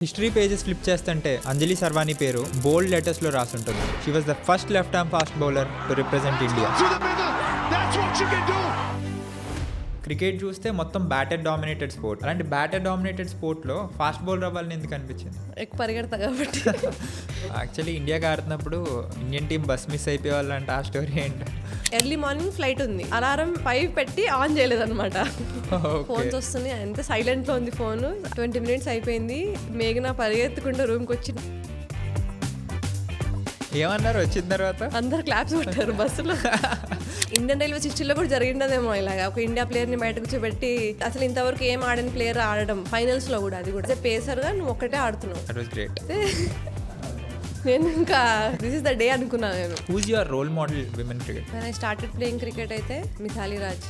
History pages flip చేస్తుంటే అంజలి సర్వాణి పేరు బోల్డ్ లెటర్స్ లో రాసుంటుంది. She was the first left arm fast bowler to represent India. Cricket చూస్తే మొత్తం బ్యాటర్ డామినేటెడ్ స్పోర్ట్. అలాంటి బ్యాటర్ డామినేటెడ్ స్పోర్ట్లో ఫాస్ట్ బౌలర్ అవ్వాలని ఎందుకు అనిపించింది? ఎక్కువ పరిగెడతా కాబట్టి. యాక్చువల్లీ ఇండియాకి ఆడుతున్నప్పుడు ఇండియన్ టీం బస్ మిస్ అయిపోవాలంటే ఆ స్టోరీ ఏంటి? ఎర్లీ మార్నింగ్ ఫ్లైట్ ఉంది, అలారం 5 పెట్టి ఆన్ చేయలేదన్నమాట. ఫోన్స్ వస్తున్నాయి, అంతే సైలెంట్లో ఉంది ఫోన్. 20 minutes అయిపోయింది, మేఘన పరిగెత్తుకుంటూ రూమ్కి వచ్చి ఏమన్నారు వచ్చిన తర్వాత? అందరు క్లాప్స్ కొట్టారు బస్సులో. ఇండియన్ రైల్వే హిస్టరీలో కూడా జరిగిండదేమో ఇలాగా, ఒక ఇండియా ప్లేయర్ని బయటకు చూపెట్టి అసలు ఇంతవరకు ఏం ఆడిన ప్లేయర్ ఆడడం ఫైనల్స్లో కూడా, అది కూడా పేసర్గా నువ్వు ఒక్కటే ఆడుతున్నావు. That was great. నేను ఇంకా దిస్ ఇస్ ద డే అనుకున్నాను నేను. Who's your role model women cricket? when I started playing cricket అయితే Mithali Raj,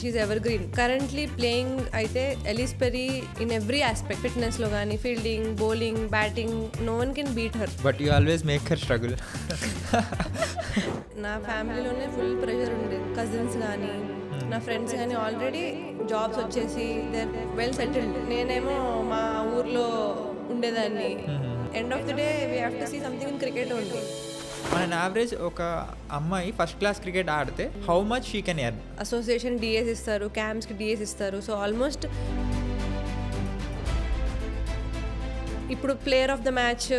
she's evergreen. Currently playing అయితే Ellyse Perry in every aspect, fitness లో కానీ, fielding, bowling, batting, no one can beat her. But you always make her struggle. నా ఫ్యామిలీలోనే full pressure ఉండేది. Cousins కానీ నా friends కానీ ఆల్రెడీ జాబ్స్ వచ్చేసి దే వెల్ సెటిల్డ్. నేనేమో మా ఊర్లో ఉండేదాన్ని. End of the day we have to see something in cricket only. On average ఒక అమ్మాయి ఫస్ట్ క్లాస్ క్రికెట్ ఆడితే how much she can earn? Association DAs ఇస్తారు, క్యాంప్స్కి డిఎస్ ఇస్తారు. సో ఆల్మోస్ట్ ఇప్పుడు ప్లేయర్ ఆఫ్ ద మ్యాచ్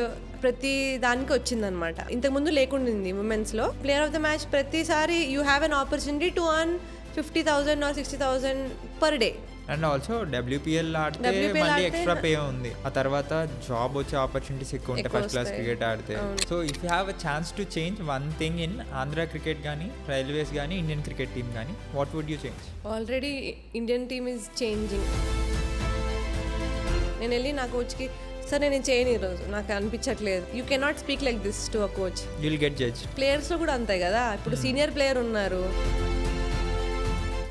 ప్రతి దానికి వచ్చిందనమాట. ఇంతకుముందు లేకుండింది ఉమెన్స్లో. ప్లేయర్ ఆఫ్ ద మ్యాచ్ ప్రతిసారి you have an opportunity to earn 50,000 or 60,000 per day. And also WPL ఆడితే మళ్ళీ ఎక్స్ట్రా పే ఉంది. ఆ తర్వాత జాబ్ వచ్చే ఆపర్చునిటీస్ ఎక్కువ ఉంటాయి ఫస్ట్ క్లాస్ క్రికెట్ ఆడితే. So if you have a chance to change one thing in Andhra cricket కానీ, రైల్వేస్ కానీ, ఇండియన్ క్రికెట్ టీమ్ కానీ, what would you change? Already Indian team is changing. నేను వెళ్ళి నా కోచ్కి, సార్ నేను చేయను ఈరోజు, నాకు అనిపించట్లేదు. You cannot speak like this to a coach. You will get judge. ప్లేయర్స్లో కూడా అంతే కదా. ఇప్పుడు సీనియర్ ప్లేయర్ ఉన్నారు,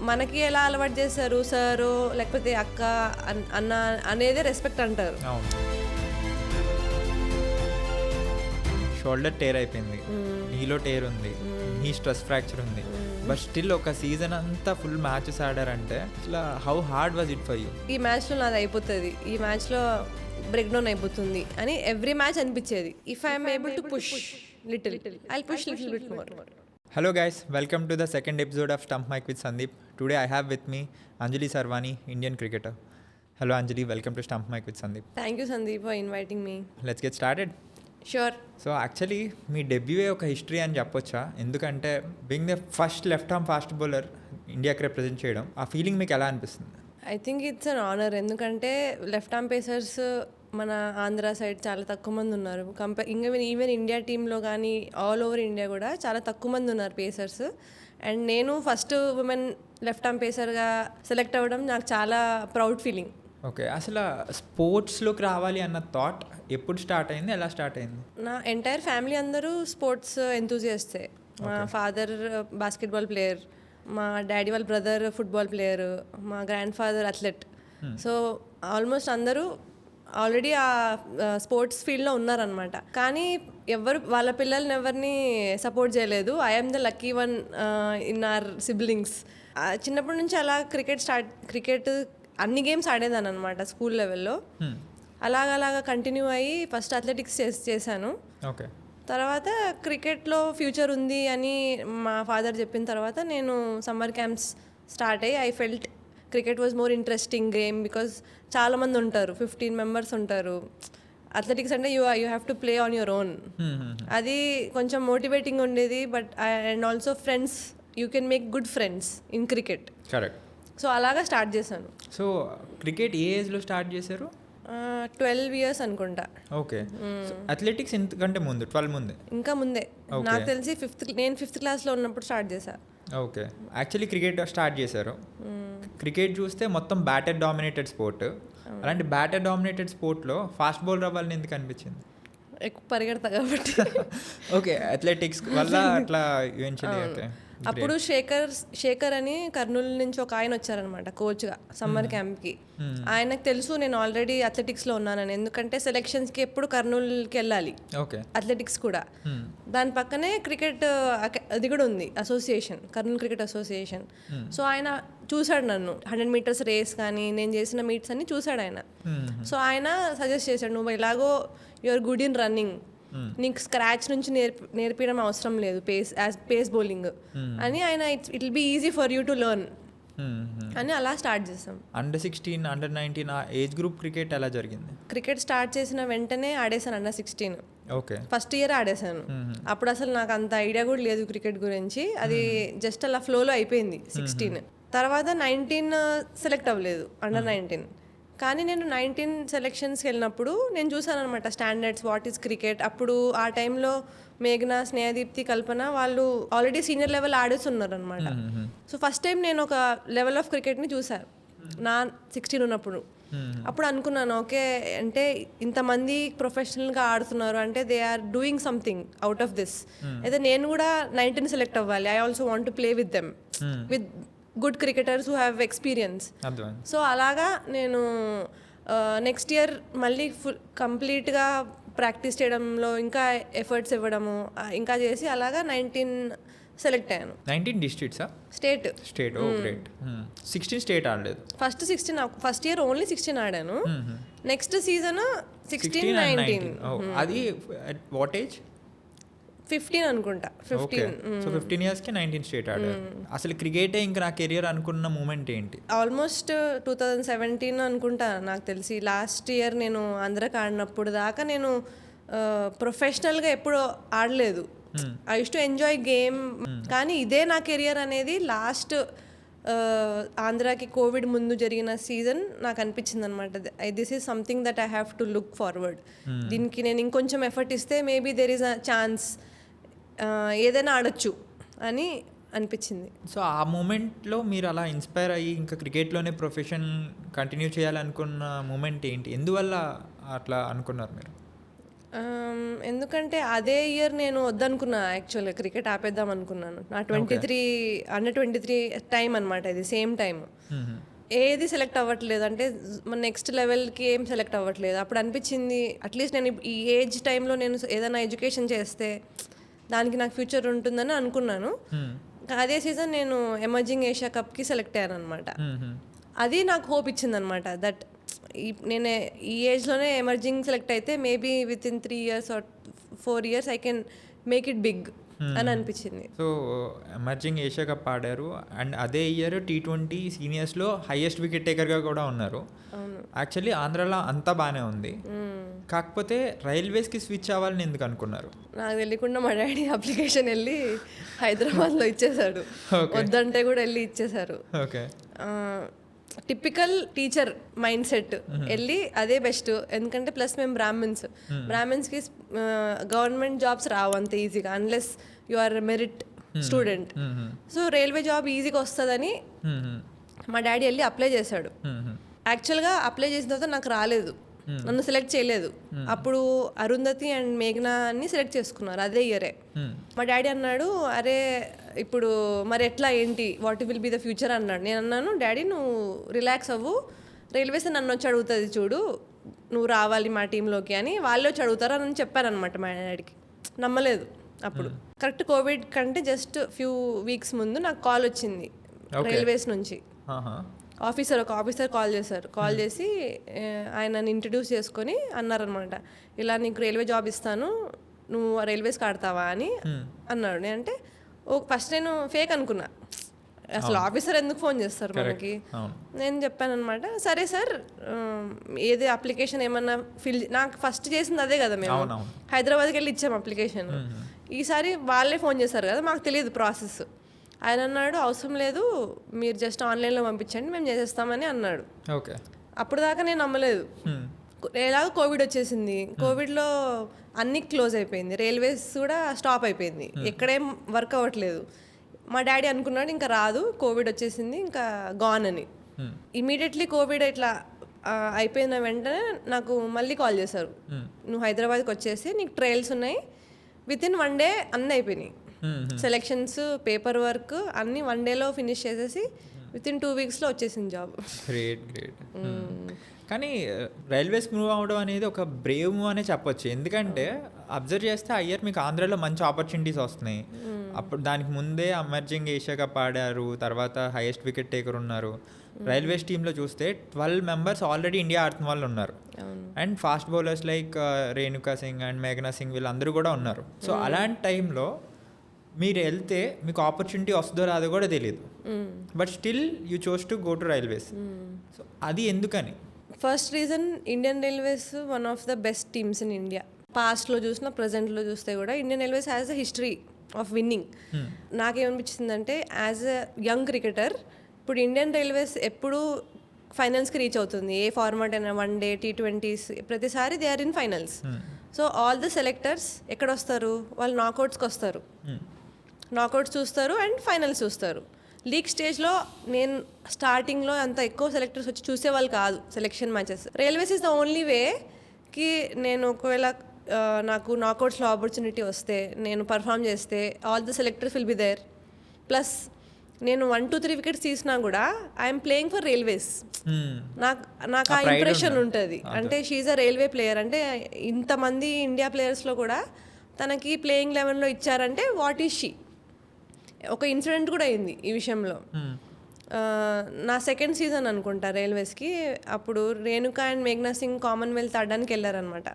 మనకి ఎలా అలవాటు చేస్తారు, సారు లేకపోతే అక్క అన్న అనేదే రెస్పెక్ట్ అంటారు. అవును. షోల్డర్ టేర్ అయిపోయింది, నీలో టేర్ ఉంది, నీ స్ట్రెస్ ఫ్రాక్చర్ ఉంది, బట్ స్టిల్ ఒక సీజన్ అంతా ఫుల్ మ్యాచెస్ ఆడారంటే అసలు how hard was it for you? ఈ మ్యాచ్లో నాది అయిపోతుంది, ఈ మ్యాచ్లో బ్రేక్ డౌన్ అయిపోతుంది అని ఎవ్రీ మ్యాచ్ అనిపించేది. If I'm able to push little, I will push little bit more. Hello guys, welcome to the second episode of Stump Mic with Sandeep. Today I have with me Anjali Sarwani, Indian cricketer. Hello Anjali, welcome to Stump Mic with Sandeep. Thank you Sandeep for inviting me. Let's get started. Sure. So actually మీ డెబ్యూయే ఒక history అని చెప్పొచ్చా? ఎందుకంటే being the first left arm fast bowler ఇండియాకి represent చేయడం, ఆ feeling మీకు ఎలా అనిపిస్తుంది? I think it's an honour. ఎందుకంటే లెఫ్ట్ ఆర్మ్ పేసర్స్ మన ఆంధ్ర సైడ్ చాలా తక్కువ మంది ఉన్నారు. ఈవెన్ ఇండియా టీంలో కానీ ఆల్ ఓవర్ ఇండియా కూడా చాలా తక్కువ మంది ఉన్నారు పేసర్స్. అండ్ నేను ఫస్ట్ ఉమెన్ లెఫ్ట్ ఆర్మ్ పేసర్గా సెలెక్ట్ అవ్వడం నాకు చాలా ప్రౌడ్ ఫీలింగ్. ఓకే, అసలు స్పోర్ట్స్లోకి రావాలి అన్న థాట్ ఎప్పుడు స్టార్ట్ అయింది, ఎలా స్టార్ట్ అయింది? నా ఎంటైర్ ఫ్యామిలీ అందరూ స్పోర్ట్స్ ఎంతూజియాస్టే. మా ఫాదర్ బాస్కెట్బాల్ ప్లేయర్, మా డాడీ వాళ్ళ బ్రదర్ ఫుట్బాల్ ప్లేయర్, మా grandfather athlete. So almost అందరూ ఆల్రెడీ ఆ స్పోర్ట్స్ ఫీల్డ్లో ఉన్నారనమాట. కానీ ఎవరు వాళ్ళ పిల్లల్ని ఎవరిని సపోర్ట్ చేయలేదు. I'm the lucky one in our siblings. చిన్నప్పటి నుంచి అలా క్రికెట్ అన్ని గేమ్స్ ఆడేదాన్ని అనమాట స్కూల్ లెవెల్లో. అలాగలాగా కంటిన్యూ అయ్యి ఫస్ట్ అథ్లెటిక్స్ చేశాను. ఓకే, తర్వాత క్రికెట్లో ఫ్యూచర్ ఉంది అని మా ఫాదర్ చెప్పిన తర్వాత నేను సమ్మర్ క్యాంప్స్ స్టార్ట్ అయ్యి I felt cricket was more interesting game. Because చాలామంది ఉంటారు, 15 members ఉంటారు. అథ్లెటిక్స్ అంటే you have to play on your own. అది కొంచెం మోటివేటింగ్ ఉండేది. But and also friends, you can make good friends in cricket. Correct. So అలాగా start చేశాను. So cricket ఏ ఏజ్లో స్టార్ట్ చేశారు? 12 years అనుకుంటా. ఓకే, అథ్లెటిక్స్ ఎంతకంటే ముందు? 12 ముందే? ఇంకా ముందే. నాకు తెలిసి నేను 5th classలో ఉన్నప్పుడు స్టార్ట్ చేశా. ఓకే, యాక్చువల్లీ క్రికెట్ స్టార్ట్ చేశారు. క్రికెట్ చూస్తే మొత్తం బ్యాటర్ డామినేటెడ్ స్పోర్ట్. అలాంటి బ్యాటర్ డామినేటెడ్ స్పోర్ట్లో ఫాస్ట్ బౌలర్ అవ్వాలని ఎందుకు అనిపించింది? ఎక్కువ పరిగెడతా కాబట్టి. ఓకే, అథ్లెటిక్స్ వల్ల అట్లా ఈవెన్చువల్లీ. ఓకే, అప్పుడు శేఖర్ అని కర్నూలు నుంచి ఒక ఆయన వచ్చారనమాట కోచ్గా సమ్మర్ క్యాంప్కి. ఆయనకు తెలుసు నేను ఆల్రెడీ అథ్లెటిక్స్లో ఉన్నానని, ఎందుకంటే సెలెక్షన్స్కి ఎప్పుడు కర్నూలుకి వెళ్ళాలి అథ్లెటిక్స్ కూడా. దాని పక్కనే క్రికెట్ అది కూడా ఉంది association, Kurnool cricket association. So ఆయన చూశాడు నన్ను, 100 మీటర్స్ రేస్ కానీ నేను చేసిన మీట్స్ అన్ని చూశాడు ఆయన. సో ఆయన సజెస్ట్ చేశాడు, నువ్వు ఎలాగో యువర్ గుడ్ ఇన్ రన్నింగ్, నీకు స్క్రాచ్ నుంచి నేర్పించడం అవసరం లేదు పేస్ బౌలింగ్ అని ఆయన, it will be easy for you to learn అని అలా స్టార్ట్ చేసాం. అండర్-16, అండర్-19 ఆ ఏజ్ గ్రూప్ క్రికెట్ ఎలా జరిగింది? క్రికెట్ స్టార్ట్ చేసిన వెంటనే ఆడేసాను అండర్-16. ఓకే, ఫస్ట్ ఇయర్ ఆడేసాను. అప్పుడు అసలు నాకు అంత ఐడియా కూడా లేదు క్రికెట్ గురించి, అది జస్ట్ అలా ఫ్లోలో అయిపోయింది 16. తర్వాత 19 సెలెక్ట్ అవ్వలేదు, అండర్-19. కానీ నేను 19 సెలెక్షన్స్కి వెళ్ళినప్పుడు నేను చూసాను అనమాట స్టాండర్డ్స్, వాట్ ఈస్ క్రికెట్. అప్పుడు ఆ టైంలో మేఘన, స్నేహదీప్తి, కల్పన వాళ్ళు ఆల్రెడీ సీనియర్ లెవెల్ ఆడేస్తున్నారు అనమాట. సో ఫస్ట్ టైం నేను ఒక లెవెల్ ఆఫ్ క్రికెట్ని చూసాను నా 16 ఉన్నప్పుడు. అప్పుడు అనుకున్నాను, ఓకే అంటే ఇంతమంది ప్రొఫెషనల్గా ఆడుతున్నారు అంటే they are doing something out of this. అయితే నేను కూడా 19 సెలెక్ట్ అవ్వాలి. I also want to play with them, with good cricketers who have experience. So అలాగా నేను నెక్స్ట్ ఇయర్ మళ్ళీ కంప్లీట్గా ప్రాక్టీస్ చేయడంలో ఇంకా ఎఫర్ట్స్ ఇవ్వడము ఇంకా చేసి అలాగా 19 సెలెక్ట్ అయ్యాను. 19 డిస్ట్రిక్ట్సా? స్టేట్. ఓ గ్రేట్. 16 స్టేట్ ఆడలేదు. ఫస్ట్ ఇయర్ ఓన్లీ 16 ఆడాను. Next season 16, 19. అది వాట్ ఏజ్? 15 అనుకుంటా. 15. సో 15 ఇయర్స్కి 19 స్టేట్ ఆడారు. అసలు క్రికెటే ఇంకా నా కెరియర్ అనుకున్న మూమెంట్ ఏంటి? ఆల్మోస్ట్ 2017 అనుకుంటా నాకు తెలిసి. లాస్ట్ ఇయర్ నేను ఆంధ్రాకి ఆడినప్పుడు దాకా నేను ప్రొఫెషనల్గా ఎప్పుడు ఆడలేదు. I use to enjoy game. కానీ ఇదే నా కెరియర్ అనేది లాస్ట్ ఆంధ్రాకి కోవిడ్ ముందు జరిగిన సీజన్ నాకు అనిపించింది అనమాట. This is something that I have to look forward. దీనికి నేను ఇంకొంచెం ఎఫర్ట్ ఇస్తే maybe there is a chance, ఏదైనా ఆడొచ్చు అని అనిపించింది. సో ఆ మూమెంట్లో మీరు అలా ఇన్స్పైర్ అయ్యి ఇంకా క్రికెట్లోనే ప్రొఫెషన్ కంటిన్యూ చేయాలనుకున్న మూమెంట్ ఏంటి? ఎందువల్ల అట్లా అనుకున్నారు మీరు? ఎందుకంటే అదే ఇయర్ నేను వద్దనుకున్నా, యాక్చువల్గా క్రికెట్ ఆపేద్దాం అనుకున్నాను. నా 23 అండర్-23 టైం అనమాట, ఇది సేమ్ టైం. ఏది సెలెక్ట్ అవ్వట్లేదు, అంటే నెక్స్ట్ లెవెల్కి ఏం సెలెక్ట్ అవ్వట్లేదు. అప్పుడు అనిపించింది అట్లీస్ట్ నేను ఈ ఏజ్ టైంలో నేను ఏదైనా ఎడ్యుకేషన్ చేస్తే దానికి నాకు ఫ్యూచర్ ఉంటుందని అనుకున్నాను. అదే సీజన్ నేను ఎమర్జింగ్ ఏషియా కప్కి సెలెక్ట్ అయ్యాను అనమాట. అది నాకు హోప్ ఇచ్చింది అనమాట, దట్ నేను ఈ ఏజ్లోనే ఎమర్జింగ్ సెలెక్ట్ అయితే maybe within 3 years or 4 years I can make it big అని అనిపించింది. సో ఎమర్జింగ్ ఏషియా కప్ ఆడారు అండ్ అదే ఇయర్ T20 సీనియర్స్లో హైయెస్ట్ వికెట్ టేకర్గా కూడా ఉన్నారు. యాక్చువల్లీ ఆంధ్రాలో అంతా బాగానే ఉంది, కాకపోతే రైల్వేస్కి స్విచ్ అవ్వాలని ఎందుకు అనుకున్నారు? నాకు తెలియకుండా మా డాడీ అప్లికేషన్ వెళ్ళి హైదరాబాద్లో ఇచ్చేసాడు, వద్దంటే కూడా వెళ్ళి ఇచ్చేసారు. Okay, typical teacher mind set, వెళ్ళి అదే బెస్ట్. ఎందుకంటే ప్లస్ మేము బ్రాహ్మిన్స్కి గవర్నమెంట్ జాబ్స్ రావు అంత ఈజీగా unless you are merit student. So railway job ఈజీగా వస్తుందని మా డాడీ వెళ్ళి అప్లై చేశాడు. యాక్చువల్గా అప్లై చేసిన తర్వాత నాకు రాలేదు, నన్ను సెలెక్ట్ చేయలేదు. అప్పుడు అరుంధతి అండ్ మేఘనాని సెలెక్ట్ చేసుకున్నారు అదే ఇయరే. మా డాడీ అన్నాడు, అరే ఇప్పుడు మరి ఎట్లా ఏంటి, what will be the future అన్నాడు. నేను అన్నాను, డాడీ నువ్వు రిలాక్స్ అవ్వు, రైల్వేస్ నన్ను వచ్చి అడుగుతుంది చూడు, నువ్వు రావాలి మా టీంలోకి అని వాళ్ళే వచ్చి అడుగుతారు అని చెప్పాను అనమాట మా డాడీకి. నమ్మలేదు అప్పుడు. కరెక్ట్ కోవిడ్ కంటే జస్ట్ ఫ్యూ వీక్స్ ముందు నాకు కాల్ వచ్చింది రైల్వేస్ నుంచి. ఒక ఆఫీసర్ కాల్ చేశారు. కాల్ చేసి ఆయనని ఇంట్రడ్యూస్ చేసుకొని అన్నారనమాట, ఇలా నీకు రైల్వే జాబ్ ఇస్తాను, నువ్వు రైల్వేస్కి ఆడతావా అని అన్నాడు. నేనంటే ఫస్ట్ నేను ఫేక్ అనుకున్నా, అసలు ఆఫీసర్ ఎందుకు ఫోన్ చేస్తారు మనకి. నేను చెప్పాను అనమాట, సరే సార్ ఏది అప్లికేషన్ ఏమన్నా నాకు ఫస్ట్ చేసింది అదే కదా, మేము హైదరాబాద్కి వెళ్ళి ఇచ్చాము అప్లికేషన్. ఈసారి వాళ్ళే ఫోన్ చేశారు కదా, మాకు తెలియదు ప్రాసెస్. ఆయన అన్నాడు, అవసరం లేదు, మీరు జస్ట్ ఆన్లైన్లో పంపించండి, మేము చేసేస్తామని అన్నాడు. ఓకే, అప్పుడు దాకా నేను నమ్మలేదు. ఎలాగో కోవిడ్ వచ్చేసింది, కోవిడ్లో అన్నీ క్లోజ్ అయిపోయింది, రైల్వేస్ కూడా స్టాప్ అయిపోయింది, ఎక్కడేం వర్క్ అవ్వట్లేదు. మా డాడీ అనుకున్నాడు ఇంకా రాదు, కోవిడ్ వచ్చేసింది ఇంకా గాన్ అని. ఇమీడియట్లీ కోవిడ్ ఇట్లా అయిపోయిన వెంటనే నాకు మళ్ళీ కాల్ చేశారు, నువ్వు హైదరాబాద్కి వచ్చేసి నీకు ట్రయల్స్ ఉన్నాయి, విత్ ఇన్ 1 day అన్నీ అయిపోయినాయి. సెలెక్షన్స్, పేపర్ వర్క్ అన్నీ 1 డేలో ఫినిష్ చేసేసి వితిన్ 2 వీక్స్లో వచ్చేసింది జాబ్. గ్రేట్. కానీ రైల్వేస్ మూవ్ అవ్వడం అనేది ఒక బ్రేవ్ మూవ్ అనే చెప్పొచ్చు. ఎందుకంటే అబ్జర్వ్ చేస్తే అయ్యర్ మీకు ఆంధ్రాలో మంచి ఆపర్చునిటీస్ వస్తున్నాయి. అప్పుడు దానికి ముందే ఎమర్జింగ్ ఏషియా కప్ ఆడారు, తర్వాత హైయెస్ట్ వికెట్ టేకర్ ఉన్నారు. రైల్వేస్ టీంలో చూస్తే 12 మెంబర్స్ ఆల్రెడీ ఇండియా ఆడుతున్న వాళ్ళు ఉన్నారు. And fast bowlers like Renuka Singh and మేఘనా సింగ్ వీళ్ళందరూ కూడా ఉన్నారు. సో అలాంటి టైంలో మీరు వెళ్తే మీకు ఆపర్చునిటీ వస్తుందో రాదో కూడా తెలియదు, but still you chose to go to Railways. So అది ఎందుకని? First reason, Indian Railways one of the best teams in India. పాస్ట్లో చూసినా ప్రజెంట్లో చూస్తే కూడా Indian Railways has a history of winning. నాకేమనిపించిందంటే యాజ్ అ యంగ్ క్రికెటర్ ఇప్పుడు Indian Railways ఎప్పుడు ఫైనల్స్కి రీచ్ అవుతుంది. ఏ ఫార్మాట్ అయినా, 1 డే, T20s, ప్రతిసారి they are in finals. So all the selectors ఎక్కడ వస్తారు? వాళ్ళు నాకౌట్స్కి వస్తారు, నాకౌట్స్ చూస్తారు అండ్ ఫైనల్స్ చూస్తారు. లీగ్ స్టేజ్లో నేను స్టార్టింగ్లో అంత ఎక్కువ సెలెక్టర్స్ వచ్చి చూసేవాళ్ళు కాదు selection matches. Railways is the only వేకి నేను ఒకవేళ నాకు నాకౌట్స్లో ఆపర్చునిటీ వస్తే, నేను పర్ఫామ్ చేస్తే all the selectors will be there. Plus నేను 1, 2, 3 వికెట్స్ తీసినా కూడా ఐఎమ్ ప్లేయింగ్ ఫర్ రైల్వేస్. నాకు ఆ ఇంప్రెషన్ ఉంటుంది. అంటే షీఈ్ అ రైల్వే ప్లేయర్. అంటే ఇంతమంది ఇండియా ప్లేయర్స్లో కూడా తనకి ప్లేయింగ్ 11లో ఇచ్చారంటే వాట్ ఈజ్ షీ. ఒక ఇన్సిడెంట్ కూడా అయింది ఈ విషయంలో. నా సెకండ్ సీజన్ అనుకుంటా రైల్వేస్కి. అప్పుడు రేణుకా అండ్ మేఘనా సింగ్ కామన్వెల్త్ ఆడడానికి వెళ్ళారనమాట.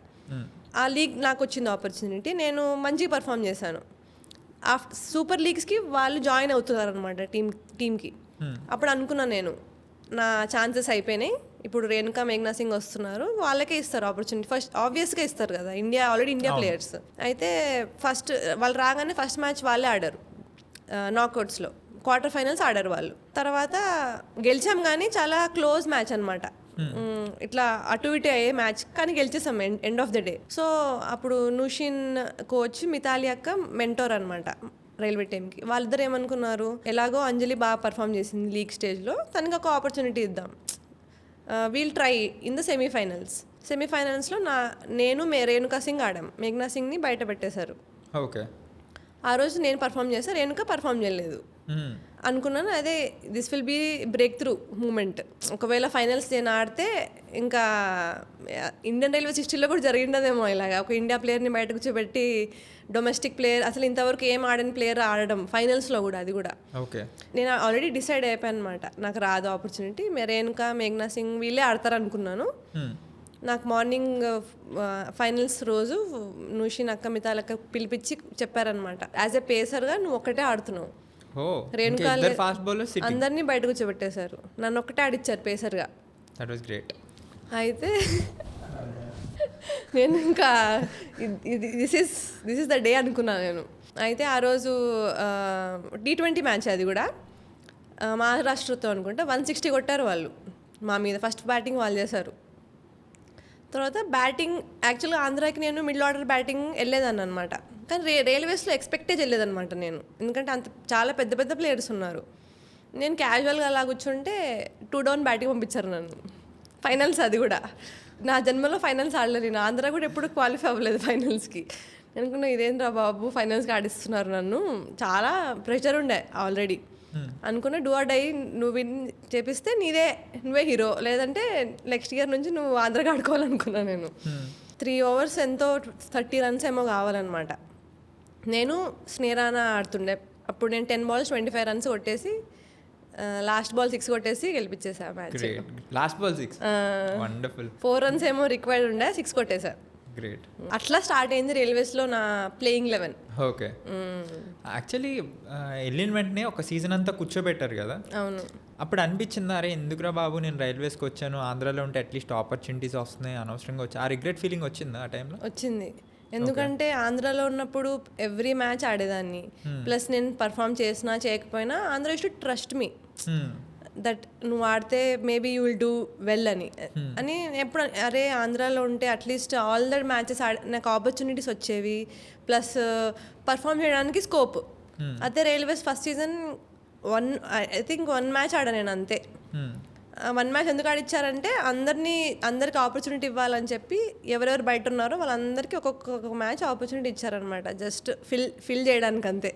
ఆ లీగ్ నాకు వచ్చింది ఆపర్చునిటీ. నేను మంచిగా పర్ఫామ్ చేశాను. సూపర్ లీగ్స్కి వాళ్ళు జాయిన్ అవుతున్నారు అనమాట టీమ్కి. అప్పుడు అనుకున్నాను నేను, నా ఛాన్సెస్ అయిపోయినాయి, ఇప్పుడు రేణుకా మేఘనా సింగ్ వస్తున్నారు, వాళ్ళకే ఇస్తారు ఆపర్చునిటీ. ఫస్ట్ ఆబ్వియస్గా ఇస్తారు కదా, ఆల్రెడీ ఇండియా ప్లేయర్స్. అయితే ఫస్ట్ వాళ్ళు రాగానే ఫస్ట్ మ్యాచ్ వాళ్ళే ఆడారు నాకౌట్స్లో. క్వార్టర్ ఫైనల్స్ ఆడారు వాళ్ళు. తర్వాత గెలిచాం, కానీ చాలా క్లోజ్ మ్యాచ్ అనమాట. ఇట్లా అటు ఇటు అయ్యే మ్యాచ్, కానీ గెలిచేసాం end of the day. So అప్పుడు నూషిన్ కోచ్, మితాలి అక్క మెంటోర్ అనమాట రైల్వే టీమ్కి. వాళ్ళిద్దరు ఏమనుకున్నారు, ఎలాగో అంజలి బాగా పర్ఫామ్ చేసింది లీగ్ స్టేజ్లో, తనకి ఒక ఆపర్చునిటీ ఇద్దాం, వీల్ ట్రై ఇన్ ద సెమీఫైనల్స్లో నేను రేణుకా సింగ్ ఆడాం. మేఘనా సింగ్ని బయట పెట్టేశారు. ఓకే. ఆ రోజు నేను పర్ఫామ్ చేస్తాను, రేణుకా పర్ఫామ్ చేయలేదు. అనుకున్నాను అదే this will be breakthrough moment. ఒకవేళ ఫైనల్స్ నేను ఆడితే ఇంకా ఇండియన్ రైల్వేస్ హిస్టరీలో కూడా జరిగిండదేమో ఇలాగా, ఒక ఇండియా ప్లేయర్ని బయట కూర్చోబెట్టి డొమెస్టిక్ ప్లేయర్, అసలు ఇంతవరకు ఏం ఆడని ప్లేయర్ ఆడడం ఫైనల్స్లో కూడా. అది కూడా ఓకే. నేను ఆల్రెడీ డిసైడ్ అయిపోయాను అనమాట, నాకు రాదు ఆపర్చునిటీ, రేణుకా మేఘనా సింగ్ వీళ్ళే ఆడతారు అనుకున్నాను. నాకు మార్నింగ్ ఫైనల్స్ రోజు నూషిన్ అక్క, మితాలక్క పిలిపించి చెప్పారనమాట, యాజ్ ఎ పేసర్గా నువ్వు ఒక్కటే ఆడుతున్నావు, రేణుకా అందరినీ బయట కూర్చోబెట్టేశారు, నన్ను ఒక్కటే ఆడిచ్చారు పేసర్గా. అయితే నేను ఇంకా దిస్ ఇస్ ద డే అనుకున్నాను నేను. అయితే ఆ రోజు T20 మ్యాచ్, అది కూడా మహారాష్ట్రతో అనుకుంటా. 160 కొట్టారు వాళ్ళు మా మీద. ఫస్ట్ బ్యాటింగ్ వాళ్ళు చేశారు. తర్వాత బ్యాటింగ్ యాక్చువల్గా ఆంధ్రాకి నేను మిడిల్ ఆర్డర్ బ్యాటింగ్ వెళ్ళేదాన్ని అనమాట, కానీ రైల్వేస్లో ఎక్స్పెక్టే చేయలేదన్నమాట నేను, ఎందుకంటే అంత చాలా పెద్ద పెద్ద ప్లేయర్స్ ఉన్నారు. నేను క్యాజువల్గా అలా కూర్చుంటే 2 డౌన్ బ్యాటింగ్ పంపించారు నన్ను ఫైనల్స్. అది కూడా నా జన్మలో ఫైనల్స్ ఆడలేదు నేను. ఆంధ్ర కూడా ఎప్పుడు క్వాలిఫై అవ్వలేదు ఫైనల్స్కి. నేను అనుకున్నా ఇదేంద్రా బాబు ఫైనల్స్కి ఆడిస్తున్నారు నన్ను, చాలా ప్రెషర్ ఉండే ఆల్రెడీ. అనుకున్నా డూ ఆర్ డై, నువ్వు విన్ చేపిస్తే నువ్వే హీరో, లేదంటే నెక్స్ట్ ఇయర్ నుంచి నువ్వు ఆంధ్రాకి ఆడుకోవాలనుకున్నాను నేను. 3 overs ఎంతో 30 runs ఏమో కావాలన్నమాట. నేను స్నేరానా ఆడుతుండే అప్పుడు. నేను 10 balls 25 runs కొట్టేసి లాస్ట్ బాల్ 6 కొట్టేసి గెలిపించేసా మ్యాచ్. Last ball 6, wonderful. 4 runs ఏమో రిక్వైర్డ్ ఉండే, 6 కొట్టేసా. గ్రేట్. అట్లా స్టార్ట్ అయింది రైల్వేస్లో నా ప్లేయింగ్ 11. ఓకే. యాక్చువల్లీ వెళ్ళిన వెంటనే ఒక సీజన్ అంతా కూర్చోబెట్టారు కదా. అవును. అప్పుడు అనిపించింది, అరే ఎందుకురా బాబు నేను రైల్వేస్కి వచ్చాను, ఆంధ్రాలో ఉంటే అట్లీస్ట్ ఆపర్చునిటీస్ వస్తున్నాయి, అనవసరంగా వచ్చి ఆ రిగ్రెట్ ఫీలింగ్ వచ్చిందా ఆ టైంలో? వచ్చింది, ఎందుకంటే ఆంధ్రాలో ఉన్నప్పుడు ఎవ్రీ మ్యాచ్ ఆడేదాన్ని. ప్లస్ నేను పర్ఫామ్ చేసినా చేయకపోయినా Andhra should trust me that నువ్వు ఆడితే maybe you will do well అని ఎప్పుడు. అరే ఆంధ్రాలో ఉంటే అట్లీస్ట్ ఆల్ దట్ మ్యాచెస్ నాకు ఆపర్చునిటీస్ వచ్చేవి, ప్లస్ పర్ఫామ్ చేయడానికి స్కోప్. అదే railways first season I think 1 match ఆడా నేను అంతే. 1 మ్యాచ్ ఎందుకు ఆడిచ్చారంటే అందరికి ఆపర్చునిటీ ఇవ్వాలని చెప్పి ఎవరెవరు బయట ఉన్నారో వాళ్ళందరికీ ఒక్కొక్క మ్యాచ్ ఆపర్చునిటీ ఇచ్చారనమాట, జస్ట్ ఫిల్ చేయడానికి అంతే.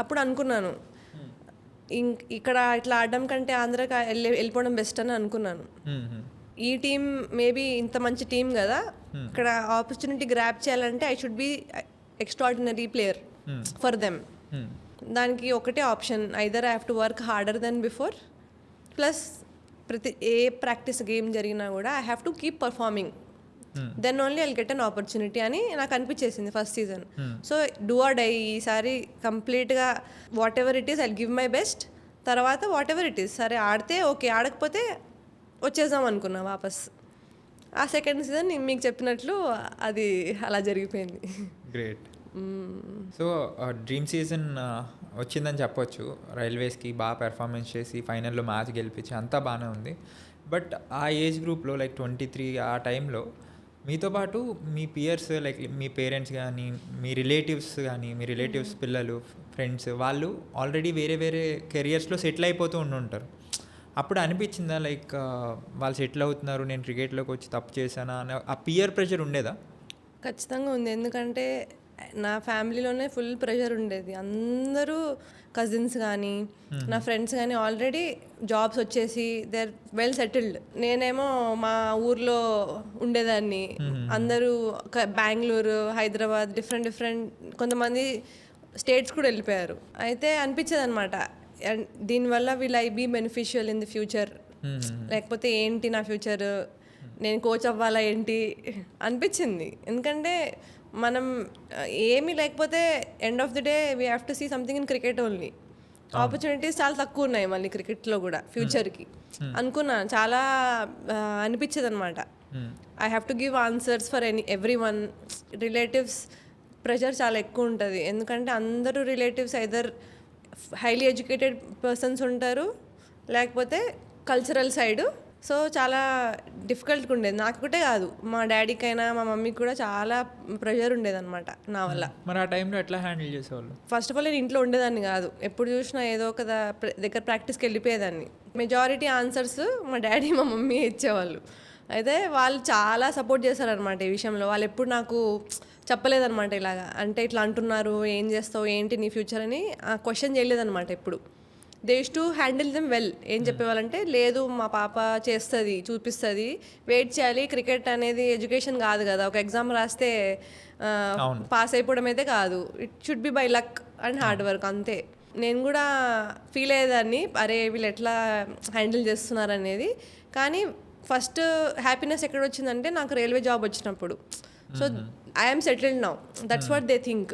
అప్పుడు అనుకున్నాను ఇక్కడ ఇట్లా ఆడడం కంటే ఆంధ్రాకి వెళ్ళిపోవడం బెస్ట్ అని అనుకున్నాను. ఈ టీం మేబీ ఇంత మంచి టీం కదా, ఇక్కడ ఆపర్చునిటీ గ్రాప్ చేయాలంటే I should be extraordinary player for them. దానికి ఒకటే option, either I have to work harder than before, plus ఏ ప్రాక్టీస్ గేమ్ జరిగినా కూడా I have to keep performing, then only I'll get an opportunity అని నాకు అనిపించేసింది first season. So do or die, ఈసారి కంప్లీట్గా whatever it is I give my best, తర్వాత whatever it is, సరే ఆడితే ఓకే, ఆడకపోతే వచ్చేద్దాం అనుకున్నా వాపస్. ఆ సెకండ్ సీజన్ మీకు చెప్పినట్లు అది అలా జరిగిపోయింది. గ్రేట్. సో డ్రీమ్ సీజన్ వచ్చిందని చెప్పొచ్చు. రైల్వేస్కి బాగా పెర్ఫార్మెన్స్ చేసి ఫైనల్లో మ్యాచ్ గెలిపించి అంతా బాగానే ఉంది. బట్ ఆ ఏజ్ గ్రూప్లో లైక్ 23 ఆ టైంలో మీతో పాటు మీ పియర్స్ లైక్ మీ పేరెంట్స్ కానీ మీ రిలేటివ్స్ పిల్లలు, ఫ్రెండ్స్ వాళ్ళు ఆల్రెడీ వేరే వేరే కెరియర్స్లో సెటిల్ అయిపోతూ ఉంటారు. అప్పుడు అనిపించిందా లైక్ వాళ్ళు సెటిల్ అవుతున్నారు, నేను క్రికెట్లోకి వచ్చి తప్పు చేశానా అని ఆ పియర్ ప్రెషర్ ఉండేదా? ఖచ్చితంగా ఉంది. ఎందుకంటే నా ఫ్యామిలీలోనే ఫుల్ ప్రెషర్ ఉండేది. అందరూ కజిన్స్ కానీ నా ఫ్రెండ్స్ కానీ ఆల్రెడీ జాబ్స్ వచ్చేసి దే ఆర్ వెల్ సెటిల్డ్. నేనేమో మా ఊర్లో ఉండేదాన్ని. అందరూ బెంగళూరు, హైదరాబాద్, డిఫరెంట్ కొంతమంది స్టేట్స్ కూడా వెళ్ళిపోయారు. అయితే అనిపించేది అనమాట, దీనివల్ల will I be beneficial in the future, లేకపోతే ఏంటి నా ఫ్యూచర్, నేను కోచ్ అవ్వాలా ఏంటి అనిపించింది. ఎందుకంటే మనం ఏమీ లేకపోతే end of the day we have to see something in cricket only. Opportunities చాలా తక్కువ ఉన్నాయి మళ్ళీ క్రికెట్లో కూడా ఫ్యూచర్కి అనుకున్నాను. చాలా అనిపించేది అనమాట, I have to give answers for every one. Relatives pressure చాలా ఎక్కువ ఉంటుంది, ఎందుకంటే అందరూ relatives either highly educated persons ఉంటారు, లేకపోతే కల్చరల్ సైడు. సో చాలా డిఫికల్ట్గా ఉండేది. నాకు ఒకటే కాదు, మా డాడీకైనా మా మమ్మీకి కూడా చాలా ప్రెషర్ ఉండేదన్నమాట నా వల్ల. మరి ఆ టైంలో ఎట్లా హ్యాండిల్ చేసేవాళ్ళు? ఫస్ట్ ఆఫ్ ఆల్ నేను ఇంట్లో ఉండేదాన్ని కాదు, ఎప్పుడు చూసినా ఏదో ఒక దగ్గర ప్రాక్టీస్కి వెళ్ళిపోయేదాన్ని. మెజారిటీ ఆన్సర్స్ మా డాడీ మా మమ్మీ ఇచ్చేవాళ్ళు. అయితే వాళ్ళు చాలా సపోర్ట్ చేశారనమాట ఈ విషయంలో. వాళ్ళు ఎప్పుడు నాకు చెప్పలేదన్నమాట ఇలాగా, అంటే ఇట్లా అంటున్నారు, ఏం చేస్తావు, ఏంటి నీ ఫ్యూచర్ అని క్వశ్చన్ చేయలేదన్నమాట ఎప్పుడు. They use to handle them well. ఏం చెప్పేవాళ్ళంటే, లేదు మా పాప చేస్తుంది, చూపిస్తుంది, వెయిట్ చేయాలి, క్రికెట్ అనేది ఎడ్యుకేషన్ కాదు కదా, ఒక ఎగ్జామ్ రాస్తే పాస్ అయిపోవడం అయితే కాదు, it should be by luck and hard work అంతే. నేను కూడా ఫీల్ అయ్యేదాన్ని, అరే వీళ్ళు ఎట్లా హ్యాండిల్ చేస్తున్నారు అనేది. కానీ ఫస్ట్ హ్యాపీనెస్ ఎక్కడ వచ్చిందంటే నాకు రైల్వే జాబ్ వచ్చినప్పుడు. So I'm settled now, that's what they think.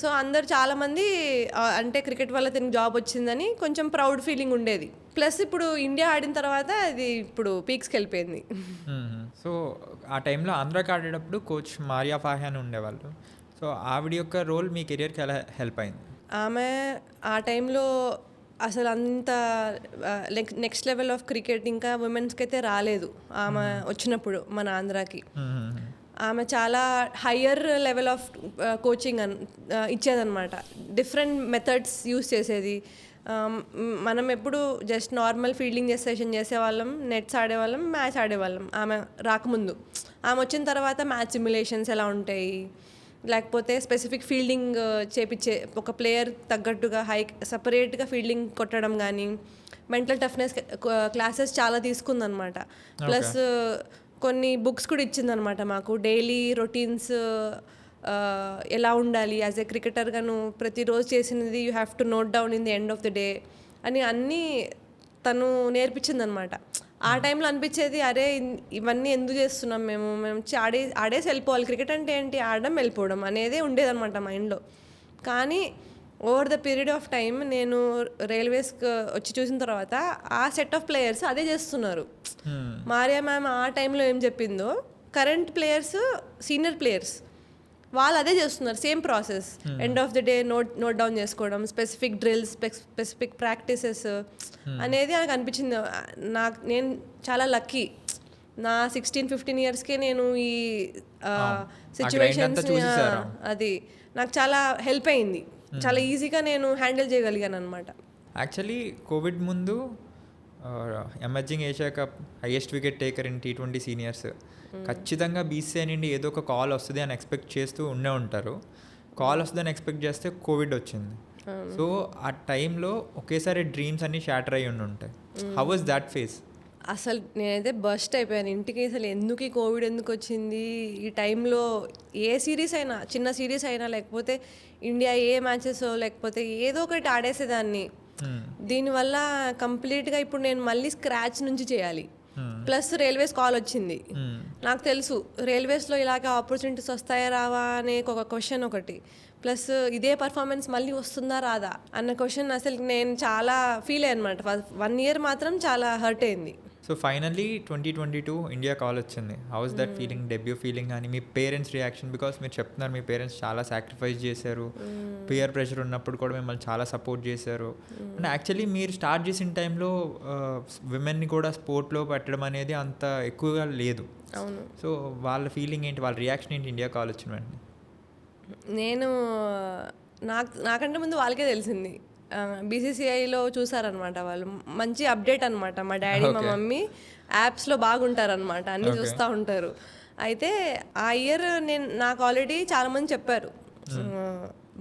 So అందరు చాలామంది అంటే క్రికెట్ వల్ల తనకి జాబ్ వచ్చిందని కొంచెం ప్రౌడ్ ఫీలింగ్ ఉండేది. ప్లస్ ఇప్పుడు ఇండియా ఆడిన తర్వాత అది ఇప్పుడు పీక్స్కి వెళ్ళిపోయింది. సో ఆ టైంలో ఆంధ్రాకి ఆడేటప్పుడు కోచ్ మారియా ఫాహే అని ఉండేవాళ్ళు. సో ఆవిడ యొక్క రోల్ మీ కెరియర్కి ఎలా హెల్ప్ అయింది? ఆమె ఆ టైంలో అసలు అంత నెక్స్ట్ లెవెల్ ఆఫ్ క్రికెట్ ఇంకా ఉమెన్స్కి అయితే రాలేదు ఆమె వచ్చినప్పుడు మన ఆంధ్రాకి. ఆమె చాలా హయ్యర్ లెవెల్ ఆఫ్ కోచింగ్ ఇచ్చేదన్నమాట. డిఫరెంట్ మెథడ్స్ యూస్ చేసేది. మనం ఎప్పుడు జస్ట్ నార్మల్ ఫీల్డింగ్ సెషన్ చేసేవాళ్ళం, నెట్స్ ఆడేవాళ్ళం, మ్యాచ్ ఆడేవాళ్ళం ఆమె రాకముందు. ఆమె వచ్చిన తర్వాత మ్యాచ్ సిమ్యులేషన్స్ ఎలా ఉంటాయి, లేకపోతే స్పెసిఫిక్ ఫీల్డింగ్ చేపించే ఒక ప్లేయర్ తగ్గట్టుగా సపరేట్గా ఫీల్డింగ్ కొట్టడం కానీ, మెంటల్ టఫ్నెస్ క్లాసెస్ చాలా తీసుకుందనమాట. ప్లస్ కొన్ని బుక్స్ కూడా ఇచ్చిందనమాట మాకు, డైలీ రొటీన్స్ ఎలా ఉండాలి యాజ్ ఏ క్రికెటర్గా, నువ్వు ప్రతిరోజు చేసినది you have to note down in the end of the day అని అన్నీ తను నేర్పించిందనమాట. ఆ టైంలో అనిపించేది, అరే ఇవన్నీ ఎందుకు చేస్తున్నాం మేము ఆడేసి వెళ్ళిపోవాలి, క్రికెట్ అంటే ఏంటి, ఆడడం వెళ్ళిపోవడం అనేదే ఉండేదన్నమాట మైండ్లో. కానీ over the period of time నేను రైల్వేస్కి వచ్చి చూసిన తర్వాత ఆ సెట్ ఆఫ్ ప్లేయర్స్ అదే చేస్తున్నారు. మారియా మ్యామ్ ఆ టైంలో ఏం చెప్పిందో కరెంట్ ప్లేయర్స్, సీనియర్ ప్లేయర్స్ వాళ్ళు అదే చేస్తున్నారు, same process. End of the day note down చేసుకోవడం, స్పెసిఫిక్ డ్రిల్స్, స్పెసిఫిక్ ప్రాక్టీసెస్ అనేది నాకు అనిపించింది. నేను చాలా లక్కీ, నా 16-15 ఇయర్స్కే నేను ఈ సిచ్యువేషన్స్ అది నాకు చాలా హెల్ప్ అయింది. చాలా ఈజీగా నేను హ్యాండిల్ చేయగలిగాను అనమాట. యాక్చువల్లీ కోవిడ్ ముందు emerging Asia cup highest wicket taker in T20 seniors. ఖచ్చితంగా BCCI నుండి ఏదో ఒక కాల్ వస్తుంది అని ఎక్స్పెక్ట్ చేస్తూ ఉండే ఉంటారు. కాల్ వస్తుందని ఎక్స్పెక్ట్ చేస్తే కోవిడ్ వచ్చింది. సో ఆ టైంలో ఒకేసారి డ్రీమ్స్ అన్నీ షాటర్ అయ్యి ఉంటాయి. How was that face? అసలు నేనైతే బస్ట్ అయిపోయాను ఇంటికి. అసలు ఎందుకు ఈ కోవిడ్ ఎందుకు వచ్చింది ఈ టైంలో? ఏ సిరీస్ అయినా, చిన్న సిరీస్ అయినా, లేకపోతే ఇండియా ఏ మ్యాచెస్ లేకపోతే ఏదో ఒకటి ఆడేసేదాన్ని. దీనివల్ల కంప్లీట్గా ఇప్పుడు నేను మళ్ళీ స్క్రాచ్ నుంచి చేయాలి. ప్లస్ రైల్వేస్ కాల్ వచ్చింది. నాకు తెలుసు రైల్వేస్లో ఇలాగ ఆపర్చునిటీస్ వస్తాయా రావా అనే ఒక క్వశ్చన్ ఒకటి, ప్లస్ ఇదే పర్ఫార్మెన్స్ మళ్ళీ వస్తుందా రాదా అన్న క్వశ్చన్. అసలు నేను చాలా ఫీల్ అయ్యాను అనమాట. 1 year మాత్రం చాలా హర్ట్ అయింది. సో ఫైనల్లీ 2022 ఇండియా కాల్ వచ్చింది. How is that feeling, debut feeling అని మీ పేరెంట్స్ రియాక్షన్? బికాస్ మీరు చెప్తున్నారు మీ పేరెంట్స్ చాలా సాక్రిఫైస్ చేశారు, పియర్ ప్రెషర్ ఉన్నప్పుడు కూడా మిమ్మల్ని చాలా సపోర్ట్ చేశారు. అండ్ యాక్చువల్లీ మీరు స్టార్ట్ చేసిన టైంలో విమెన్ని కూడా స్పోర్ట్లో పెట్టడం అనేది అంత ఎక్కువగా లేదు. అవును. సో వాళ్ళ ఫీలింగ్ ఏంటి, వాళ్ళ రియాక్షన్ ఏంటి ఇండియా కాల్ వచ్చిన వెంటనే? నేను నాకంటే ముందు వాళ్ళకే తెలిసింది. BCCIలో చూసారనమాట వాళ్ళు. మంచి అప్డేట్ అనమాట. మా డాడీ మా మమ్మీ యాప్స్లో బాగుంటారనమాట, అన్నీ చూస్తూ ఉంటారు. అయితే ఆ ఇయర్ నాకు ఆల్రెడీ చాలామంది చెప్పారు,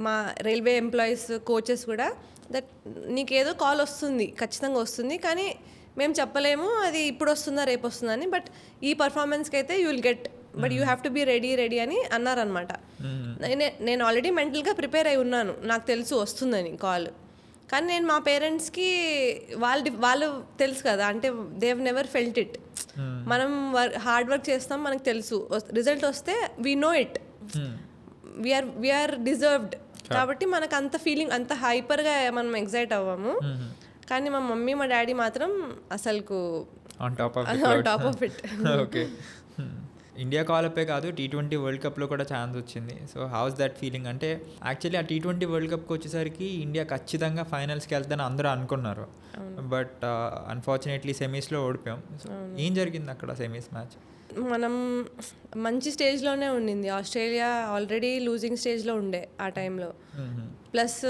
మా రైల్వే ఎంప్లాయీస్, కోచెస్ కూడా, దట్ నీకేదో కాల్ వస్తుంది, ఖచ్చితంగా వస్తుంది, కానీ మేము చెప్పలేము అది ఇప్పుడు వస్తుందా రేపు వస్తుందా అని, బట్ ఈ పర్ఫార్మెన్స్కి అయితే you will get, but you have to be ready అని అన్నారనమాట. నేను ఆల్రెడీ మెంటల్గా ప్రిపేర్ అయి ఉన్నాను, నాకు తెలుసు వస్తుందని కాల్. కానీ నేను మా పేరెంట్స్కి వాళ్ళు తెలుసు కదా, అంటే they have never felt it. మనం హార్డ్ వర్క్ చేస్తాం, మనకు తెలుసు రిజల్ట్ వస్తే we know it, we are deserved. కాబట్టి మనకు అంత ఫీలింగ్, అంత హైపర్గా మనం ఎగ్జైట్ అవ్వము. కానీ మా మమ్మీ మా డాడీ మాత్రం అసలుకు on top of it. Okay. India కాలపే కాదు, T20 వరల్డ్ కప్లో కూడా ఛాన్స్ వచ్చింది. So how's that feeling? అంటే యాక్చువల్లీ ఆ T20 వరల్డ్ కప్కి వచ్చేసరికి ఇండియా ఖచ్చితంగా ఫైనల్స్కి వెళ్తానని అందరూ అనుకున్నారు, బట్ అన్ఫార్చునేట్లీ సెమీస్లో ఓడిపోయాం. సో ఏం జరిగింది అక్కడ సెమీస్ మ్యాచ్? మనం మంచి స్టేజ్లోనే ఉండింది. ఆస్ట్రేలియా ఆల్రెడీ లూజింగ్ స్టేజ్లో ఉండే ఆ టైంలో. ప్లస్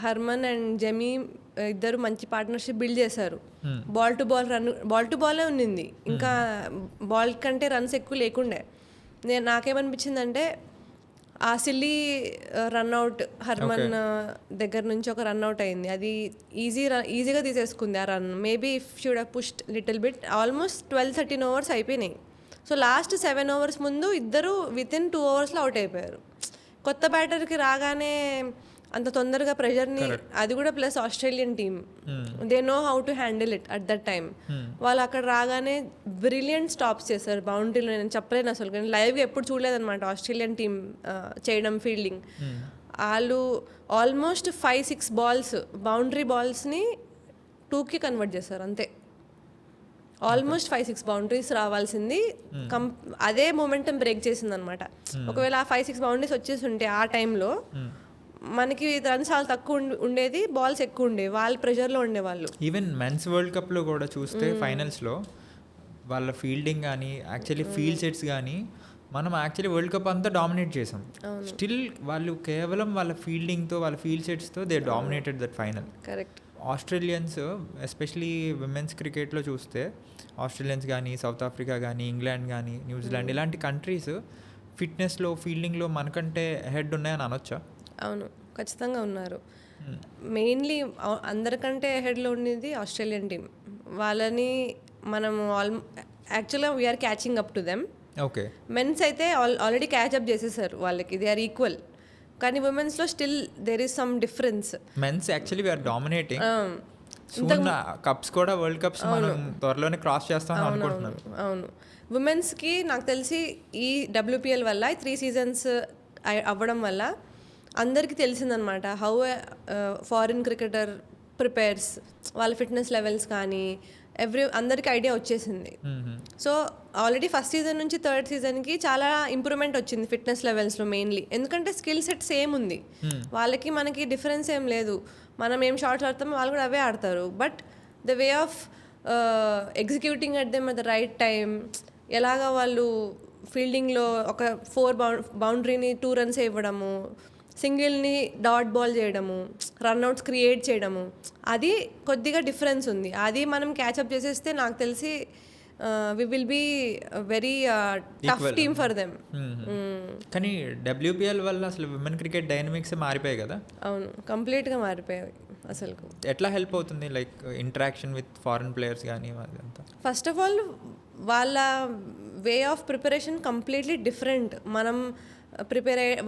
హర్మన్ అండ్ జెమీ ఇద్దరు మంచి పార్ట్నర్షిప్ బిల్డ్ చేశారు. బాల్ టు బాలే ఉండింది, ఇంకా బాల్ కంటే రన్స్ ఎక్కువ లేకుండే. నాకేమనిపించిందంటే ఆ సిల్లీ రన్అట్ హర్మన్ దగ్గర నుంచి ఒక రన్అట్ అయింది, అది ఈజీగా తీసేసుకుంది ఆ run. Maybe if should have pushed little bit. Almost 12-13 overs అయిపోయినాయి. సో లాస్ట్ 7 overs ముందు ఇద్దరు వితిన్ 2 overs అవుట్ అయిపోయారు. కొత్త బ్యాటర్కి రాగానే అంత తొందరగా ప్రెషర్ని, అది కూడా plus Australian team, they know how to handle it at that time. వాళ్ళు అక్కడ రాగానే బ్రిలియంట్ స్టాప్స్ చేశారు బౌండరీలో. నేను చెప్పలేను అసలు, కానీ లైవ్గా ఎప్పుడు చూడలేదన్నమాట ఆస్ట్రేలియన్ టీమ్ చేయడం ఫీల్డింగ్. వాళ్ళు ఆల్మోస్ట్ 5-6 balls బౌండరీ బాల్స్ని 2కి కన్వర్ట్ చేశారు అంతే. ఆల్మోస్ట్ 5-6 బౌండరీస్ రావాల్సింది అదే మొమెంటం బ్రేక్ చేసింది అనమాట. ఒకవేళ ఆ 5-6 బౌండరీస్ వచ్చేసి ఉంటే ఆ టైంలో మనకి రన్స్ చాలా తక్కువ ఉండేది, బాల్స్ ఎక్కువ ఉండేవి, వాళ్ళు ప్రెషర్లో ఉండేవాళ్ళు. ఈవెన్ మెన్స్ వరల్డ్ కప్లో కూడా చూస్తే ఫైనల్స్లో వాళ్ళ ఫీల్డింగ్ కానీ యాక్చువల్లీ ఫీల్డ్ సెట్స్ కానీ మనం యాక్చువల్లీ వరల్డ్ కప్ అంతా డామినేట్ చేసాం. స్టిల్ వాళ్ళు కేవలం వాళ్ళ ఫీల్డింగ్తో, వాళ్ళ field సెట్స్తో they dominated that final. Correct. Australians especially women's క్రికెట్లో చూస్తే ఆస్ట్రేలియన్స్ కానీ, సౌత్ ఆఫ్రికా కానీ, ఇంగ్లాండ్ కానీ, న్యూజిలాండ్ ఇలాంటి కంట్రీస్ ఫిట్నెస్లో, ఫీల్డింగ్లో మనకంటే హెడ్ ఉన్నాయని అనొచ్చా? అవును, ఖచ్చితంగా ఉన్నారు. మెయిన్లీ అందరికంటే హెడ్లో ఉండేది ఆస్ట్రేలియన్ టీమ్. వాళ్ళని మనము యాక్చువల్గా we are catching up to them. Okay. Men's అయితే ఆల్రెడీ క్యాచ్ అప్ చేసేసారు, వాళ్ళకి దే ఆర్ ఈక్వల్. కానీ ఉమెన్స్లో still there is some difference. Men's actually we are dominating. Cups కూడా వరల్డ్ కప్స్ మనం త్వరలోనే క్రాస్ చేస్తాం అనుకుంటున్నాం. అవును. ఉమెన్స్కి నాకు తెలిసి ఈ WPL వల్ల 3 seasons అవ్వడం వల్ల అందరికీ తెలిసిందనమాట హౌ ఫారిన్ క్రికెటర్ ప్రిపేర్స్, వాళ్ళ ఫిట్నెస్ లెవెల్స్ కానీ అందరికీ ఐడియా వచ్చేసింది. సో ఆల్రెడీ ఫస్ట్ సీజన్ నుంచి థర్డ్ సీజన్కి చాలా ఇంప్రూవ్మెంట్ వచ్చింది ఫిట్నెస్ లెవెల్స్లో మెయిన్లీ. ఎందుకంటే స్కిల్ సెట్ సేమ్ ఉంది, వాళ్ళకి మనకి డిఫరెన్స్ ఏం లేదు. మనం ఏం షార్ట్స్ ఆడతామో వాళ్ళు కూడా అవే ఆడతారు. But the way of executing at them at the right time, ఎలాగా వాళ్ళు ఫీల్డింగ్లో ఒక 4 బౌండరీని 2 runs ఇవ్వడము, సింగిల్ని డాట్ బాల్ చేయడము, రన్అట్స్ క్రియేట్ చేయడము, అది కొద్దిగా డిఫరెన్స్ ఉంది. అది మనం క్యాచప్ చేసేస్తే నాకు తెలిసి we will be very tough team for them. కానీ డబ్ల్యూపీఎల్ వల్ల అసలు విమెన్ క్రికెట్ డైనమిక్స్ మారిపోయాయి కదా. అవును, కంప్లీట్గా మారిపోయాయి అసలు. ఎట్లా హెల్ప్ అవుతుంది like interaction with foreign players కానీ అదంతా? ఫస్ట్ ఆఫ్ ఆల్ వాళ్ళ way of preparation completely different. మనం ప్రిపేర్ అయ్యే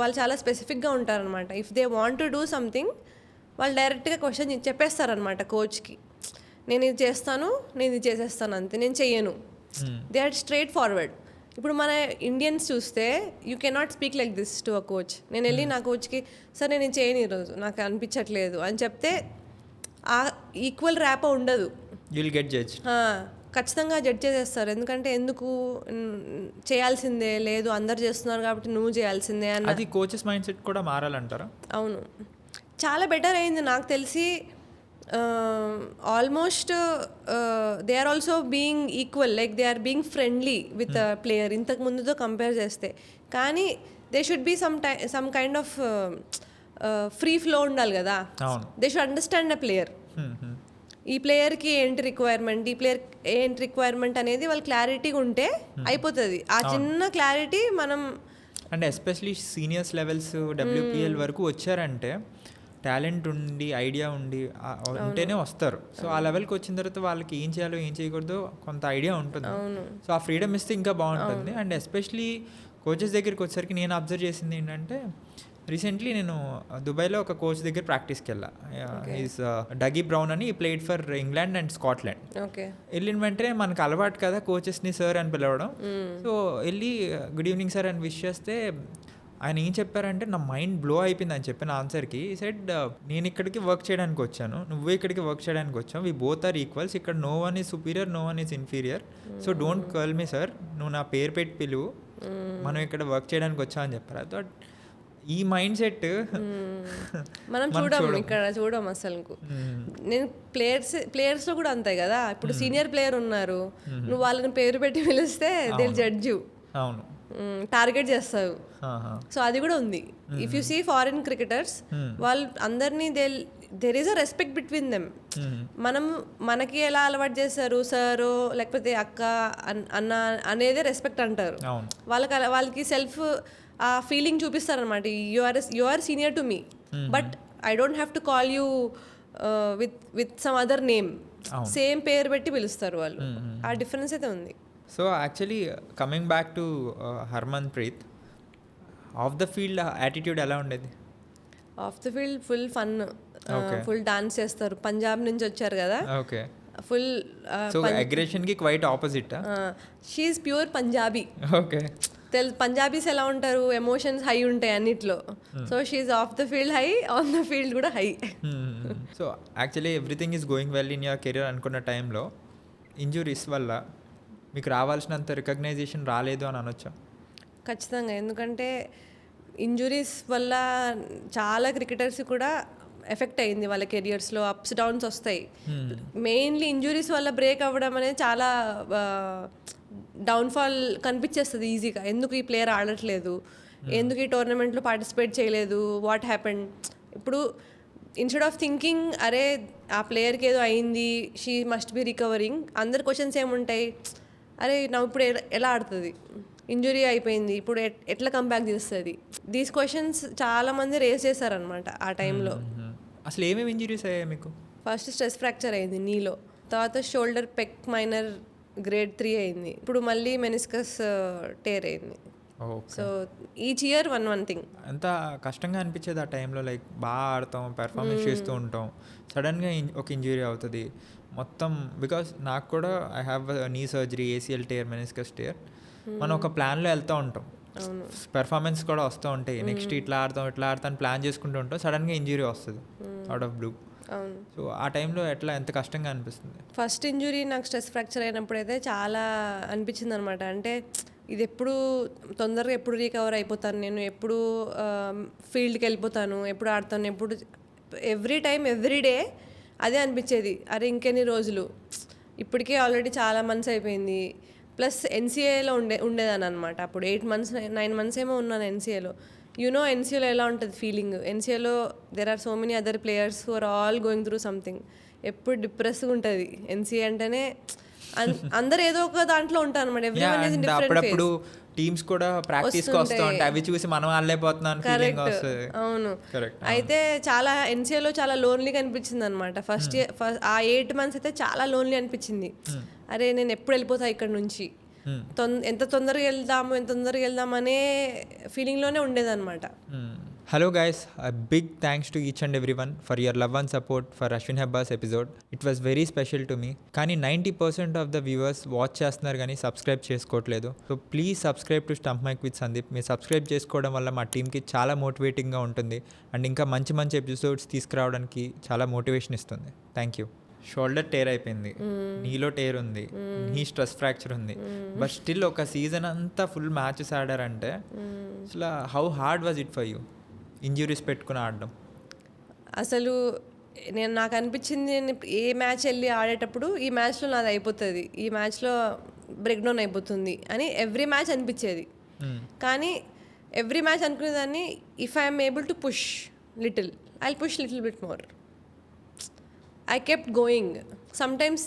వాళ్ళు చాలా స్పెసిఫిక్గా ఉంటారనమాట. If they want to do something వాళ్ళు డైరెక్ట్గా క్వశ్చన్ చెప్పేస్తారనమాట కోచ్కి, నేను ఇది చేస్తాను, నేను ఇది చేసేస్తాను, అంతే, నేను చెయ్యను. They are straightforward. ఇప్పుడు మన ఇండియన్స్ చూస్తే you cannot speak like this to a coach. నేను వెళ్ళి నా కోచ్కి, సార్ నేను ఇది చేయను ఈరోజు, నాకు అనిపించట్లేదు అని చెప్తే ఆ ఈక్వల్ ర్యాప్ ఉండదు. You will get judge. ఖచ్చితంగా జడ్జ్ చేసేస్తారు. ఎందుకు చేయాల్సిందే, లేదు అందరు చేస్తున్నారు కాబట్టి నువ్వు చేయాల్సిందే అన్న. అది కోచెస్ మైండ్ సెట్ కూడా మారాలంటారా? అవును, చాలా బెటర్ అయింది నాకు తెలిసి. Almost they are also being equal, like they are being friendly with player ఇంతకు ముందుతో కంపేర్ చేస్తే. కానీ they should be some kind of free flow ఉండాలి కదా. They should understand a player. ఈ ప్లేయర్కి ఏంటి రిక్వైర్మెంట్, ఈ ప్లేయర్ ఏంటి రిక్వైర్మెంట్ అనేది వాళ్ళు క్లారిటీగా ఉంటే అయిపోతుంది. ఆ చిన్న క్లారిటీ మనం అంటే ఎస్పెషలీ సీనియర్స్ లెవెల్స్ డబ్ల్యూపీఎల్ వరకు వచ్చారంటే టాలెంట్ ఉండి ఐడియా ఉంటేనే వస్తారు. సో ఆ లెవెల్కి వచ్చిన తర్వాత వాళ్ళకి ఏం చేయాలో ఏం చేయకూడదో కొంత ఐడియా ఉంటుంది. సో ఆ ఫ్రీడమ్ ఇస్తే ఇంకా బాగుంటుంది. అండ్ ఎస్పెషలీ కోచెస్ దగ్గరికి వచ్చేసరికి నేను అబ్జర్వ్ చేసింది ఏంటంటే, రీసెంట్లీ నేను దుబాయ్లో ఒక కోచ్ దగ్గర ప్రాక్టీస్కి వెళ్ళా. ఈజ్ డగీ బ్రౌన్ అని, played for England and Scotland. వెళ్ళిన వెంటనే మనకు అలవాటు కదా కోచెస్ని సార్ అని పిలవడం. సో వెళ్ళి గుడ్ ఈవినింగ్ సార్ అని విష్ చేస్తే ఆయన ఏం చెప్పారంటే, నా మైండ్ బ్లో అయిపోయింది అని చెప్పిన ఆన్సర్కి. సెడ్, నేను ఇక్కడికి వర్క్ చేయడానికి వచ్చాను, నువ్వు ఇక్కడికి వర్క్ చేయడానికి వచ్చావు, వి బోత్ ఆర్ ఈక్వల్స్, ఇక్కడ no one is superior, no one is inferior, so don't call me sir, నువ్వు నా పేరు పెట్టి పిలువు, మనం ఇక్కడ వర్క్ చేయడానికి వచ్చావు అని చెప్పారు. అది ఈ మైండ్ సెట్ మనం ఇక్కడ చూడం అసలు. నేను ప్లేయర్స్లో కూడా అంతే కదా. ఇప్పుడు సీనియర్ ప్లేయర్ ఉన్నారు, నువ్వు వాళ్ళని పేరు పెట్టి పిలిస్తే దే జడ్జ్ యు. అవును, టార్గెట్ చేస్తావు. సో అది కూడా ఉంది. If you see foreign cricketers, వాళ్ళు అందరినీ there is a respect between them. మనకి ఎలా అలవాటు చేస్తారు, సారో లేకపోతే అక్క అన్న అనేదే రెస్పెక్ట్ అంటారు. వాళ్ళకి సెల్ఫ్ ఆ ఫీలింగ్ చూపిస్తారనమాట. You are senior to me, but I don't have to call you with some other name. Same పేరు పెట్టి పిలుస్తారు వాళ్ళు. ఆ డిఫరెన్స్ అయితే ఉంది. So actually coming back to Harmanpreet, off the field attitude ఎలా ఉండేది? Off the field full fun, full dance చేస్తారు. పంజాబ్ నుంచి వచ్చారు కదా. ఓకే, ఫుల్ అగ్రెషన్ కి quite opposite. She is pure Punjabi. Okay, Punjabis ఎలా ఉంటారు, ఎమోషన్స్ హై ఉంటాయి అన్నిట్లో. So she's off the field high, on the field కూడా high. So actually everything is going well in your career అనుకున్న టైంలో ఇంజురీస్ వల్ల మీకు రావాల్సినంత రికగ్నైజేషన్ రాలేదు అని అనొచ్చా? ఖచ్చితంగా, ఎందుకంటే ఇంజురీస్ వల్ల చాలా క్రికెటర్స్ కూడా ఎఫెక్ట్ అయింది. వాళ్ళ కెరియర్స్లో అప్స్ డౌన్స్ వస్తాయి. మెయిన్లీ ఇంజురీస్ వల్ల బ్రేక్ అవ్వడం అనేది చాలా డౌన్ఫాల్ కనిపించేస్తుంది ఈజీగా. ఎందుకు ఈ ప్లేయర్ ఆడట్లేదు, ఎందుకు ఈ టోర్నమెంట్లో పార్టిసిపేట్ చేయలేదు, వాట్ హ్యాపెండ్. ఇప్పుడు ఇన్స్టెడ్ ఆఫ్ థింకింగ్ అరే ఆ ప్లేయర్కి ఏదో అయింది, షీ మస్ట్ బి రికవరింగ్, అందరి క్వశ్చన్స్ ఏముంటాయి, అరే నా ఇప్పుడు ఎలా ఆడుతుంది, ఇంజురీ అయిపోయింది, ఇప్పుడు ఎట్లా కంబ్యాక్ చేస్తుంది. దీస్ క్వశ్చన్స్ చాలామంది రేస్ చేశారనమాట ఆ టైంలో. అసలు ఏమేమి ఇంజురీస్ అయ్యాయి మీకు? ఫస్ట్ స్ట్రెస్ ఫ్రాక్చర్ అయింది నీలో, తర్వాత షోల్డర్ పెక్ మైనర్ గ్రేడ్ 3 అయింది, ఇప్పుడు మళ్ళీ మెనిస్కస్ టేర్ అయింది. So each year one thing. ఎంత కష్టంగా అనిపించేది ఆ టైంలో, లైక్ బాగా ఆడతాం, పెర్ఫార్మెన్స్ చేస్తూ ఉంటాం, సడన్గా ఒక ఇంజురీ అవుతుంది మొత్తం. బికాస్ నాకు కూడా ఐ హ్యావ్ నీ surgery, ACL tear, meniscus tear. మనం ఒక ప్లాన్లో వెళ్తూ ఉంటాం, పెర్ఫార్మెన్స్ కూడా వస్తూ ఉంటాయి, నెక్స్ట్ ఇట్లా ఆడతాం ప్లాన్ చేసుకుంటూ ఉంటాం, సడన్గా ఇంజురీ వస్తుంది అవుట్ ఆఫ్ బ్లూ. సో ఆ టైంలో ఎట్లా ఎంత కష్టంగా అనిపిస్తుంది? ఫస్ట్ ఇంజురీ నాకు స్ట్రెస్ ఫ్రాక్చర్ అయినప్పుడు అయితే చాలా అనిపించింది అనమాట. అంటే ఇది తొందరగా ఎప్పుడు రికవర్ అయిపోతాను, నేను ఎప్పుడు ఫీల్డ్కి వెళ్ళిపోతాను, ఎప్పుడు ఆడతాను, ఎప్పుడు ఎవ్రీ టైం ఎవ్రీ డే అదే అనిపించేది. అరే ఇంకెన్ని రోజులు, ఇప్పటికే ఆల్రెడీ చాలా మంత్స్ అయిపోయింది. ప్లస్ ఎన్సీఏలో ఉండేదాన్ని అనమాట. అప్పుడు 8 months 9 months ఏమో ఉన్నాను ఎన్సీఏలో. యూనో ఎన్సీఏలో ఎలా ఉంటుంది ఫీలింగ్, ఎన్సీఏలో there are so many other players who are all going through something. ఎప్పుడు డిప్రెస్గా ఉంటుంది ఎన్సీఏ అంటేనే. అందరు ఏదో ఒక దాంట్లో ఉంటారు అనమాట. ఎవ్రీవన్ ఇస్ ఇన్ డిఫరెంట్ అప్పుడప్పుడు టీమ్స్ కూడా ప్రాక్టీస్ కి వస్తూ ఉంటాయి, అవి చూసి మనం ఆడలేకపోతున్నాం ఫీలింగ్ వస్తుంది. అవును. అయితే చాలా ఎన్సీఏలో చాలా లోన్లీగా అనిపించింది అనమాట. ఫస్ట్ ఆ 8 months అయితే చాలా లోన్లీ అనిపించింది. అరే నేను ఎప్పుడు వెళ్ళిపోతా ఇక్కడ నుంచి, ఎంత తొందరగా వెళ్దాం అనే ఫీలింగ్లోనే ఉండేదన్నమాట. Hello guys, big thanks to each and every one for your love and support for Ashwin Hebbar's episode. It was very special to me. కానీ 90% ఆఫ్ ద వ్యూవర్స్ వాచ్ చేస్తున్నారు కానీ సబ్స్క్రైబ్ చేసుకోవట్లేదు. So please subscribe to Stump Mic with Sandeep. మీరు subscribe చేసుకోవడం వల్ల మా టీంకి చాలా మోటివేటింగ్గా ఉంటుంది అండ్ ఇంకా మంచి మంచి ఎపిసోడ్స్ తీసుకురావడానికి చాలా మోటివేషన్ ఇస్తుంది. Thank you. షోల్డర్ టేర్ అయిపోయింది, నీలో టేర్ ఉంది, నీ స్ట్రెస్ ఫ్రాక్చర్ ఉంది, బట్ స్టిల్ ఒక సీజన్ అంతా ఫుల్ మ్యాచెస్ ఆడారంటే అసలు how hard was it for you injuries పెట్టుకుని ఆడడం? అసలు నాకు అనిపించింది, నేను ఏ మ్యాచ్ వెళ్ళి ఆడేటప్పుడు ఈ మ్యాచ్లో నాది అయిపోతుంది, ఈ మ్యాచ్లో బ్రేక్ డౌన్ అయిపోతుంది అని ఎవ్రీ మ్యాచ్ అనిపించేది. కానీ ఎవ్రీ మ్యాచ్ అనుకునేదాన్ని, if I'm able to push little I push little bit more. I kept going. Sometimes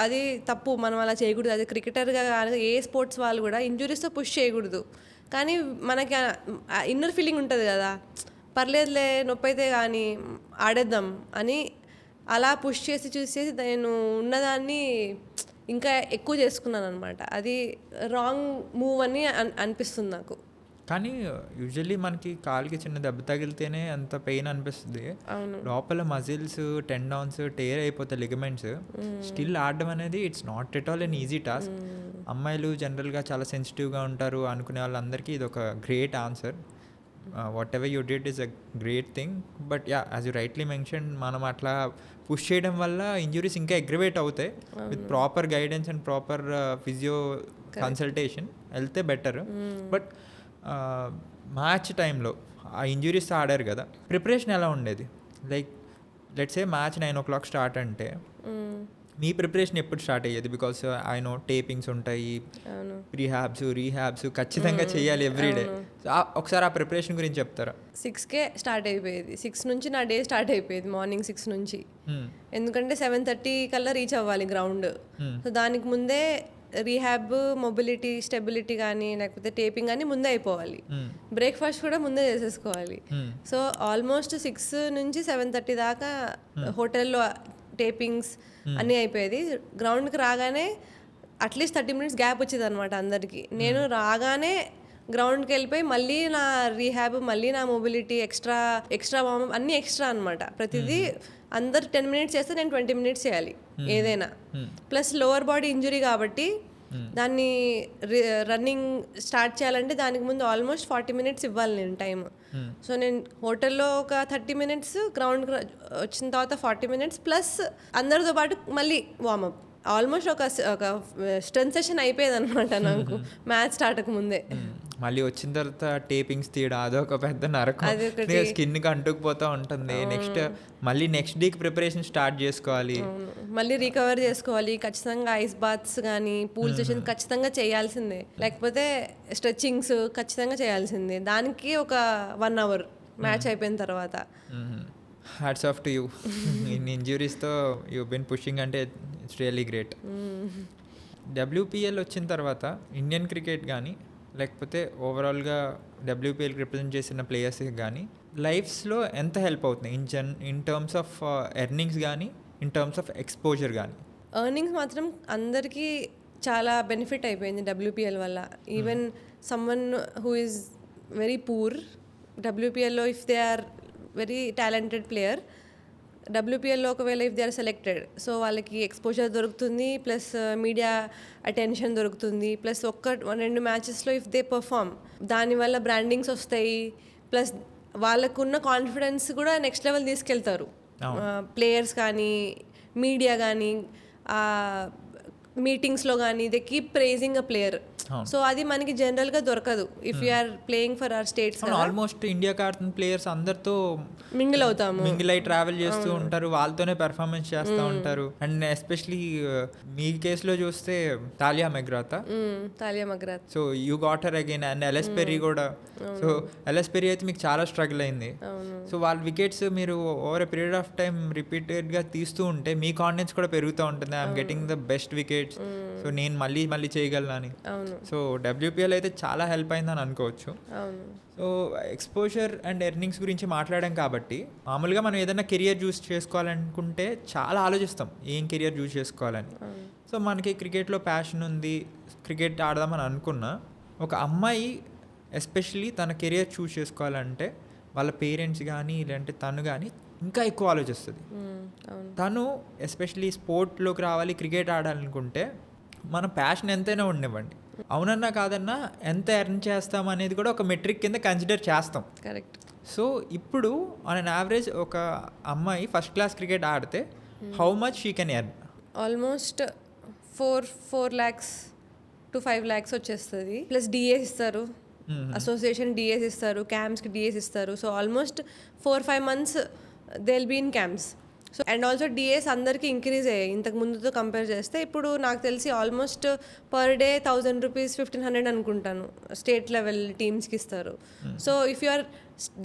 అది తప్పు, మనం అలా చేయకూడదు. అది క్రికెటర్గా కాదు, ఏ స్పోర్ట్స్ వాళ్ళు కూడా ఇంజురీస్తో పుష్ చేయకూడదు. కానీ మనకి ఇన్నర్ ఫీలింగ్ ఉంటుంది కదా, పర్లేదులే నొప్పి అయితే కానీ ఆడేద్దాం అని అలా పుష్ చేసి నేను ఉన్నదాన్ని ఇంకా ఎక్కువ చేసుకున్నాను అనమాట. అది రాంగ్ మూవ్ అని అనిపిస్తుంది నాకు. కానీ యూజువల్లీ మనకి కాలుకి చిన్న దెబ్బ తగిలితేనే అంత పెయిన్ అనిపిస్తుంది, లోపల మజిల్స్ టెండాన్స్ టేర్ అయిపోతాయి, లిగమెంట్స్. స్టిల్ ఆడడం అనేది it's not at all an easy task. అమ్మాయిలు జనరల్గా చాలా సెన్సిటివ్గా ఉంటారు అనుకునే వాళ్ళందరికీ ఇది ఒక great answer. What ever you did is a great thing. But yeah, as you rightly mention, మనం అట్లా పుష్ చేయడం వల్ల ఇంజురీస్ ఇంకా అగ్రివేట్ అవుతాయి. With proper guidance and proper physio consultation వెళ్తే బెటర్. బట్ మ్యాచ్ టైంలో ఆ ఇంజురీస్ ఆడారు కదా, ప్రిపరేషన్ ఎలా ఉండేది? Like let's say match 9 o'clock start అంటే మీ ప్రిపరేషన్ ఎప్పుడు స్టార్ట్ అయ్యేది? బికాస్ ఐ నో టేపింగ్స్ ఉంటాయి, రీహాబ్స్ ఖచ్చితంగా చేయాలి ఎవ్రీడే. ఒకసారి ఆ ప్రిపరేషన్ గురించి చెప్తారా? 6కే స్టార్ట్ అయిపోయేది. 6 నుంచి నా డే స్టార్ట్ అయిపోయేది, మార్నింగ్ 6 నుంచి. ఎందుకంటే 7:30 కల్లా రీచ్ అవ్వాలి గ్రౌండ్. సో దానికి ముందే రీహాబ్, మొబిలిటీ, స్టెబిలిటీ కానీ లేకపోతే టేపింగ్ కానీ ముందే అయిపోవాలి. బ్రేక్ఫాస్ట్ కూడా ముందే చేసేసుకోవాలి. సో ఆల్మోస్ట్ 6 నుంచి 7:30 దాకా హోటల్లో టేపింగ్స్ అన్నీ అయిపోయేది. గ్రౌండ్కి రాగానే అట్లీస్ట్ 30 minutes గ్యాప్ వచ్చేది అనమాట అందరికీ. నేను రాగానే గ్రౌండ్కి వెళ్ళిపోయి మళ్ళీ నా రీహాబ్, మళ్ళీ నా మొబిలిటీ, ఎక్స్ట్రా వార్మప్ అన్నీ ఎక్స్ట్రా అనమాట. ప్రతిదీ అందరు 10 minutes చేస్తే నేను 20 minutes చేయాలి ఏదైనా. ప్లస్ లోవర్ బాడీ ఇంజురీ కాబట్టి దాన్ని రన్నింగ్ స్టార్ట్ చేయాలంటే దానికి ముందు ఆల్మోస్ట్ 40 minutes ఇవ్వాలి నేను టైం. సో నేను హోటల్లో ఒక 30 minutes, గ్రౌండ్కి వచ్చిన తర్వాత 40 minutes, ప్లస్ అందరితో పాటు మళ్ళీ వార్మప్. ఆల్మోస్ట్ ఒక స్ట్రెంత్ సెషన్ అయిపోయేది అనమాట నాకు మ్యాచ్ స్టార్ట్ ముందే. మళ్ళీ వచ్చిన తర్వాత టేపింగ్స్ తీయడం అదొక పెద్ద నరకం, స్కిన్కి అంటుకుపోతూ ఉంటుంది. నెక్స్ట్ డేకి ప్రిపరేషన్ స్టార్ట్ చేసుకోవాలి, మళ్ళీ రికవర్ చేసుకోవాలి. ఖచ్చితంగా ఐస్ బాత్స్ కానీ పూల్ సెషన్స్ ఖచ్చితంగా చేయాల్సిందే, లేకపోతే స్ట్రెచ్చింగ్స్ ఖచ్చితంగా చేయాల్సిందే. దానికి ఒక 1 hour మ్యాచ్ అయిపోయిన తర్వాత. Hats off to you. ఇన్ని ఇంజురీస్తో యూ బిన్ పుషింగ్ అంటే ఇట్స్ రియల్లీ గ్రేట్. WPL వచ్చిన తర్వాత ఇండియన్ క్రికెట్ కానీ లేకపోతే ఓవరాల్గా WPL రిప్రజెంట్ చేసిన ప్లేయర్స్కి కానీ లైఫ్స్లో ఎంత హెల్ప్ అవుతుంది ఇన్ టర్మ్స్ ఆఫ్ ఎర్నింగ్స్ కానీ ఇన్ టర్మ్స్ ఆఫ్ ఎక్స్పోజర్ కానీ? ఎర్నింగ్స్ మాత్రం అందరికీ చాలా బెనిఫిట్ అయిపోయింది WPL వల్ల. Even someone who is very poor, WPLలో if they are very talented player, WPLలో ఒకవేళ if they are selected, so వాళ్ళకి ఎక్స్పోజర్ దొరుకుతుంది, ప్లస్ మీడియా అటెన్షన్ దొరుకుతుంది, ప్లస్ 1-2 మ్యాచెస్లో ఇఫ్ దే పర్ఫామ్ దానివల్ల బ్రాండింగ్స్ వస్తాయి, ప్లస్ వాళ్ళకున్న కాన్ఫిడెన్స్ కూడా నెక్స్ట్ లెవెల్ తీసుకెళ్తారు. ప్లేయర్స్ కానీ మీడియా కానీ మీటింగ్స్లో కానీ they keep praising a player. So అది మనకి జనరల్గా దొరకదు if you're playing for our states. Almost ఇండియాకి ఆడుతున్న ప్లేయర్స్ అందరితో మింగిల్ అవుతాము, మింగిల్ అయి ట్రావెల్ చేస్తూ ఉంటారు, వాళ్ళతోనే పెర్ఫార్మెన్స్ చేస్తూ ఉంటారు. అండ్ ఎస్పెషలీ మీ కేసులో చూస్తే Tahlia McGrath, so you got her again. And Ellyse Perry కూడా. సో ఎల్ఎస్ పెర్రీ అయితే మీకు చాలా స్ట్రగుల్ అయింది. సో వాళ్ళ వికెట్స్ మీరు over a period of time రిపీటెడ్గా తీస్తూ ఉంటే మీ కాన్ఫిడెన్స్ కూడా పెరుగుతూ ఉంటుంది. I'm getting the best wickets, so నేను మళ్ళీ చేయగలను అని. సో డబ్ల్యూపీఎల్ అయితే చాలా హెల్ప్ అయిందని అనుకోవచ్చు. సో ఎక్స్పోజర్ అండ్ ఎర్నింగ్స్ గురించి మాట్లాడాం కాబట్టి మామూలుగా మనం ఏదైనా కెరియర్ చూస్ చేసుకోవాలనుకుంటే చాలా ఆలోచిస్తాం ఏం కెరియర్ చూస్ చేసుకోవాలని. సో మనకి క్రికెట్లో ప్యాషన్ ఉంది, క్రికెట్ ఆడదామని అనుకున్నా, ఒక అమ్మాయి ఎస్పెషల్లీ తన కెరియర్ చూస్ చేసుకోవాలంటే వాళ్ళ పేరెంట్స్ కానీ లేదంటే తను కానీ ఇంకా ఎక్కువ ఆలోచిస్తుంది. తను ఎస్పెషల్లీ స్పోర్ట్లోకి రావాలి, క్రికెట్ ఆడాలనుకుంటే మన ప్యాషన్ ఎంతైనా ఉండనివ్వండి, అవునన్నా కాదన్నా ఎంత ఎర్న్ చేస్తాం అనేది కూడా ఒక మెట్రిక్ కింద కన్సిడర్ చేస్తాం. కరెక్ట్. సో ఇప్పుడు ఆన్ అన్ యావరేజ్ ఒక అమ్మాయి ఫస్ట్ క్లాస్ క్రికెట్ ఆడితే how much she can earn? Almost 4 lakhs to 5 lakhs వచ్చేస్తుంది. ప్లస్ డిఏస్ ఇస్తారు, అసోసియేషన్ డిఏస్ ఇస్తారు, క్యాంప్స్కి డిఏస్ ఇస్తారు. So almost 4-5 months they will be in camps. So and also DAs అందరికీ increase అయ్యాయి ఇంతకు ముందుతో కంపేర్ చేస్తే. ఇప్పుడు నాకు తెలిసి ఆల్మోస్ట్ పర్ డే 1000 rupees 1500 అనుకుంటాను స్టేట్ లెవెల్ టీమ్స్కి ఇస్తారు. So if you are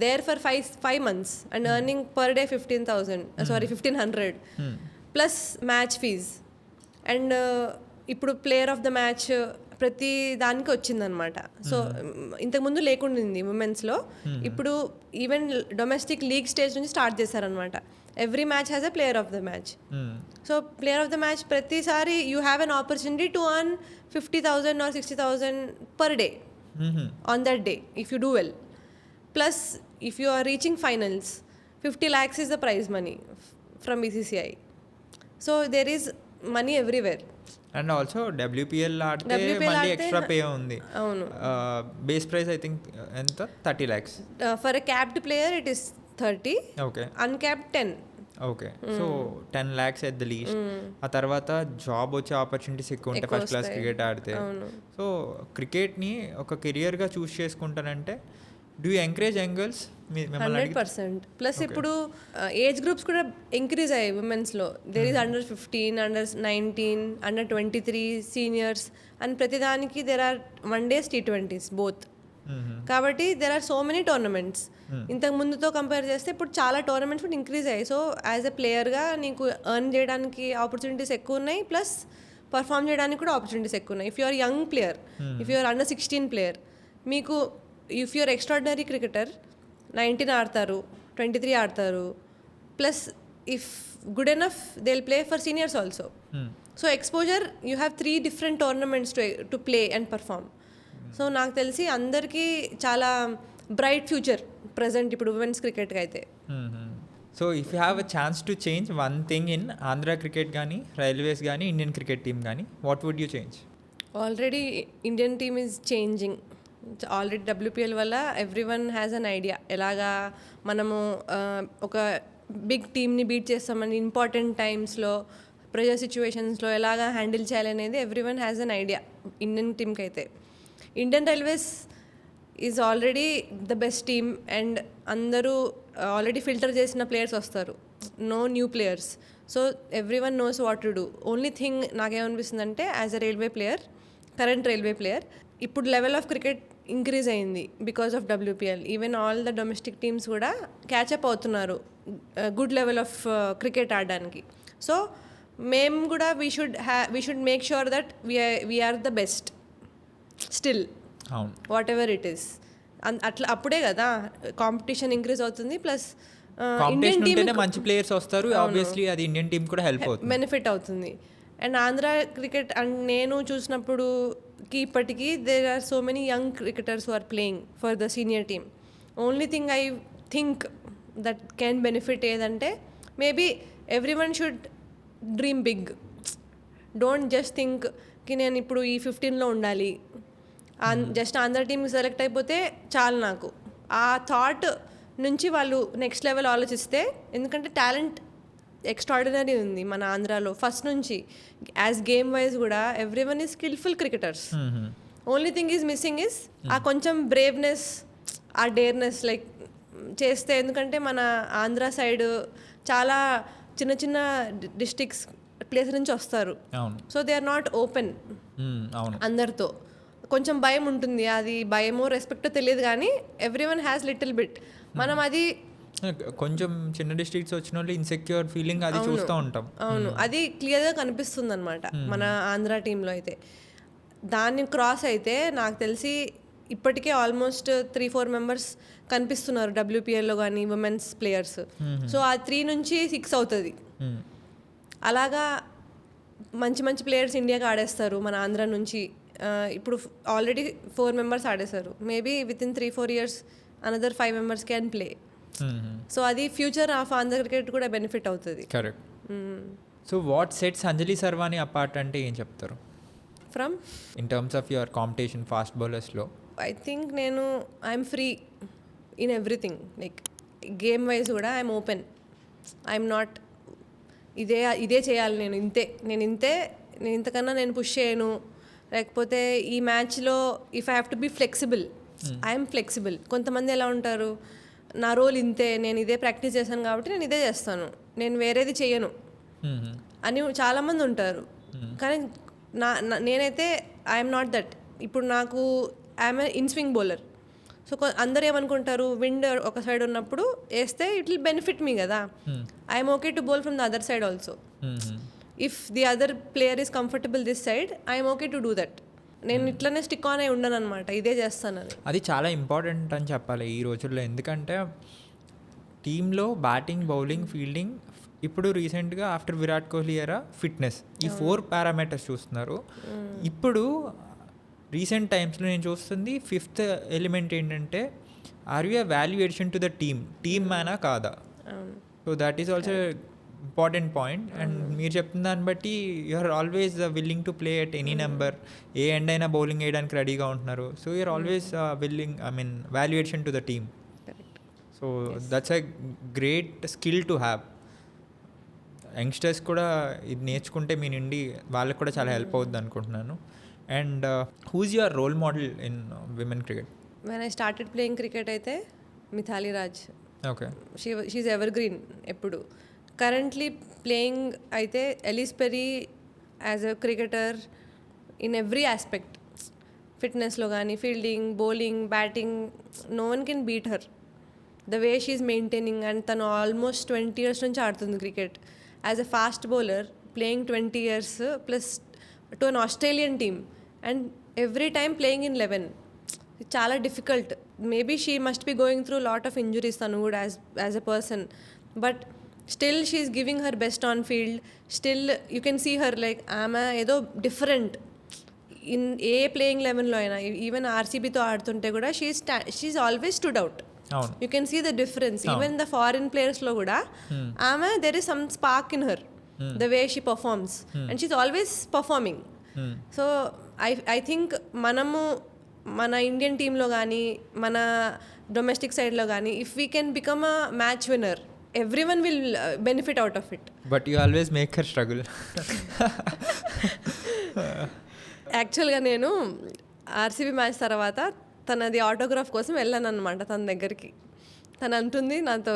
there for 5 months and earning per day 1500 plus match fees and ఇప్పుడు ప్లేయర్ ఆఫ్ ద మ్యాచ్ ప్రతి దానికి వచ్చిందనమాట. సో ఇంతకుముందు లేకుండింది ఉమెన్స్లో, ఇప్పుడు ఈవెన్ డొమెస్టిక్ లీగ్ స్టేజ్ నుంచి స్టార్ట్ చేశారనమాట. Every match has a player of the match. So player of the match ప్రతిసారి you have an opportunity to earn 50,000 or 60,000 per day on that day if you do well. Plus if you are reaching finals, 50 lakhs is the prize money from BCCI. So there is money everywhere. And also WPL ఆడితే మళ్ళీ extra pay ఉంది. అవును. Base price I think ఎంత 30 lakhs. For a capped player it is 30. Okay. Uncapped 10. Okay. So 10 lakhs at the least. ఆ తర్వాత job వచ్చే opportunities ఎక్కువ ఉంటాయి ఫస్ట్ క్లాస్ క్రికెట్ ఆడితే. సో క్రికెట్ని ఒక కెరియర్గా చూస్ చేసుకుంటానంటే do you encourage young girls? 100%. Plus ఇప్పుడు ఏజ్ గ్రూప్స్ కూడా ఇంక్రీజ్ అయ్యాయి ఉమెన్స్లో. There is under 15, under 19, under 23 seniors and ప్రతిదానికి there are one days T20s both. కాబట్టి there are so many tournaments. ఇంతకు ముందుతో కంపేర్ చేస్తే ఇప్పుడు చాలా టోర్నమెంట్స్ కూడా ఇంక్రీజ్ అయ్యాయి. సో యాజ్ ఎ ప్లేయర్గా నీకు ఎర్న్ చేయడానికి ఆపర్చునిటీస్ ఎక్కువ ఉన్నాయి, ప్లస్ పర్ఫామ్ చేయడానికి కూడా ఆపర్చునిటీస్ ఎక్కువ ఉన్నాయి. If you are young player, if you are under 16 player, మీకు ఇఫ్ యూఆర్ ఎక్స్ట్రాడినరీ క్రికెటర్ 19 ఆడతారు, 23 ఆడతారు, plus if good enough they will play for seniors also. So exposure you have 3 different tournaments to play and perform. So నాకు తెలిసి అందరికీ చాలా bright future present ఇప్పుడు women's క్రికెట్కి అయితే. So if you have a chance to change one thing in Andhra cricket కానీ, Railways కానీ, Indian cricket team కానీ, what would you change? Already Indian team is changing. Already WPL వల్ల everyone has an idea ఎలాగా మనము ఒక big టీమ్ని beat చేస్తామని important టైమ్స్లో, ప్రెజర్ సిచ్యువేషన్స్లో ఎలాగా హ్యాండిల్ చేయాలనేది everyone has an idea Indian టీమ్కి అయితే. Indian Railways is already the best team and అందరూ ఆల్రెడీ ఫిల్టర్ చేసిన ప్లేయర్స్ వస్తారు, no new players. So everyone knows what to do. Only thing నాకేమనిపిస్తుంది అంటే as a railway player, current railway player, ఇప్పుడు level of cricket increase అయింది because of WPL. Even all the domestic teams కూడా catch up అవుతున్నారు good level of cricket ఆడడానికి. So మేము కూడా we should make sure that we are the best still, whatever it is. అట్లా అప్పుడే కదా competition increase అవుతుంది, ప్లస్ ఇండియన్ టీమ్ మంచి ప్లేయర్స్ వస్తారు, ఆబ్వియస్లీ అది ఇండియన్ టీమ్ కూడా హెల్ప్ అవుతుంది, బెనిఫిట్ అవుతుంది. అండ్ ఆంధ్ర క్రికెట్ అండ్ నేను చూసినప్పుడు ఇప్పటికీ there are so many young cricketers who are playing for the senior team. Only thing I think that can benefit ఏదంటే maybe every one should dream big. Don't just think కి నేను ఇప్పుడు ఈ 15లో ఉండాలి, just Andhra టీమ్కి సెలెక్ట్ అయిపోతే చాలు నాకు. ఆ థాట్ నుంచి వాళ్ళు నెక్స్ట్ లెవెల్ ఆలోచిస్తే, ఎందుకంటే టాలెంట్ ఎక్స్ట్రాడినరీ ఉంది మన ఆంధ్రాలో ఫస్ట్ నుంచి. యాజ్ గేమ్ వైజ్ కూడా everyone is skilful cricketers. Only thing is missing is ఆ కొంచెం బ్రేవ్నెస్, ఆ డేర్నెస్ లైక్ చేస్తే. ఎందుకంటే మన ఆంధ్ర సైడ్ చాలా చిన్న చిన్న డిస్ట్రిక్ట్స్ ప్లేస్ నుంచి వస్తారు. So they are not open అందరితో. కొంచెం భయం ఉంటుంది, అది భయమో రెస్పెక్టో తెలియదు కానీ everyone has little bit. మనం అది కొంచెం చిన్న డిస్ట్రిక్ట్స్ వచ్చిన వాళ్ళు ఇన్సెక్యూర్ ఫీలింగ్ అది చూస్తూ ఉంటాం. అవును, అది క్లియర్గా కనిపిస్తుంది అనమాట మన ఆంధ్ర టీంలో అయితే. దాన్ని క్రాస్ అయితే నాకు తెలిసి ఇప్పటికే ఆల్మోస్ట్ 3-4 మెంబర్స్ కనిపిస్తున్నారు WPLలో కానీ ఉమెన్స్ ప్లేయర్స్. సో ఆ 3 నుంచి 6 అవుతుంది. అలాగా మంచి మంచి ప్లేయర్స్ ఇండియాకి ఆడేస్తారు మన ఆంధ్ర నుంచి. ఇప్పుడు ఆల్రెడీ 4 మెంబర్స్ ఆడేశారు. Maybe within 3-4 years another 5 members can play. So అది ఫ్యూచర్ ఆఫ్ ఆంధ్ర క్రికెట్ కూడా బెనిఫిట్ అవుతుంది. Correct. So what sets Anjali Sarvani apart అంటే ఏం చెప్తారు from in terms of your competition fast బౌలర్స్లో? ఐ థింక్ నేను I'm free in everything. Like game wise కూడా I'm open. I'm not ఇదే చేయాలి, నేను ఇంతకన్నా నేను పుష్ చేయను. లేకపోతే ఈ మ్యాచ్లో if I have to be flexible, I'm flexible. కొంతమంది ఎలా ఉంటారు, నా రోల్ ఇంతే, నేను ఇదే ప్రాక్టీస్ చేశాను కాబట్టి నేను ఇదే చేస్తాను, నేను వేరేది చేయను అని చాలామంది ఉంటారు. కానీ నేనైతే ఐఎమ్ నాట్ దట్. ఇప్పుడు నాకు I'm in swing bowler. So అందరూ ఏమనుకుంటారు, విండ్ ఒక సైడ్ ఉన్నప్పుడు వేస్తే ఇట్ విల్ బెనిఫిట్ మీ కదా. I'm okay to bowl from the other side also. If the other player is comfortable this side, I'm okay to do that. నేను ఇట్లనే stick on అయి ఉండను అనమాట, ఇదే చేస్తాను. అది చాలా ఇంపార్టెంట్ అని చెప్పాలి ఈ రోజుల్లో. ఎందుకంటే టీంలో బ్యాటింగ్, బౌలింగ్, ఫీల్డింగ్, ఇప్పుడు రీసెంట్గా ఆఫ్టర్ విరాట్ కోహ్లీ ఎరా ఫిట్నెస్, ఈ 4 పారామీటర్స్ చూస్తున్నారు. ఇప్పుడు రీసెంట్ టైమ్స్లో నేను చూస్తుంది 5th ఎలిమెంట్ ఏంటంటే, are you a value addition to the team మ్యానా కాదా? So that is also important point. And మీరు చెప్తున్న దాన్ని బట్టి you're always willing to play at any number. ఏ ఎండ్ అయినా బౌలింగ్ వేయడానికి రెడీగా ఉంటున్నారు. So you're always willing, value addition to the team. So that's a great skill to have. Youngsters కూడా ఇది నేర్చుకుంటే మీ నుండి వాళ్ళకి కూడా చాలా హెల్ప్ అవుతుంది అనుకుంటున్నాను. And who is your role model in women cricket? When I started playing cricket అయితే Mithali Raj. Okay, she's evergreen ఎప్పుడు. కరెంట్లీ ప్లేయింగ్ అయితే Ellyse Perry as a cricketer in every aspect, ఫిట్నెస్లో కానీ, fielding, bowling, batting, no one can beat her. The way she is maintaining. And తను almost 20 years నుంచి ఆడుతుంది క్రికెట్. As a fast bowler playing 20 years plus to an Australian team and every time playing in 11. చాలా difficult. Maybe she must be going through lot of injuries తను కూడా as a person. But still she is giving her best on field. Still you can see her like ఆమె ఏదో different in ఏ playing 11లో అయినా. Even ఆర్సీబీతో ఆడుతుంటే కూడా she's always stood out. You can see the difference. Even the foreign ప్లేయర్స్లో కూడా ఆమె there is some spark in her, the way she performs and she's always performing. So I think మనము మన ఇండియన్ టీంలో కానీ, మన డొమెస్టిక్ సైడ్లో కానీ, if we can become a match winner, everyone will benefit out of it. But you always make her struggle. యాక్చువల్గా నేను RCB match తర్వాత తనది ఆటోగ్రాఫ్ కోసం వెళ్ళాను అనమాట తన దగ్గరికి. తను అంటుంది నాతో,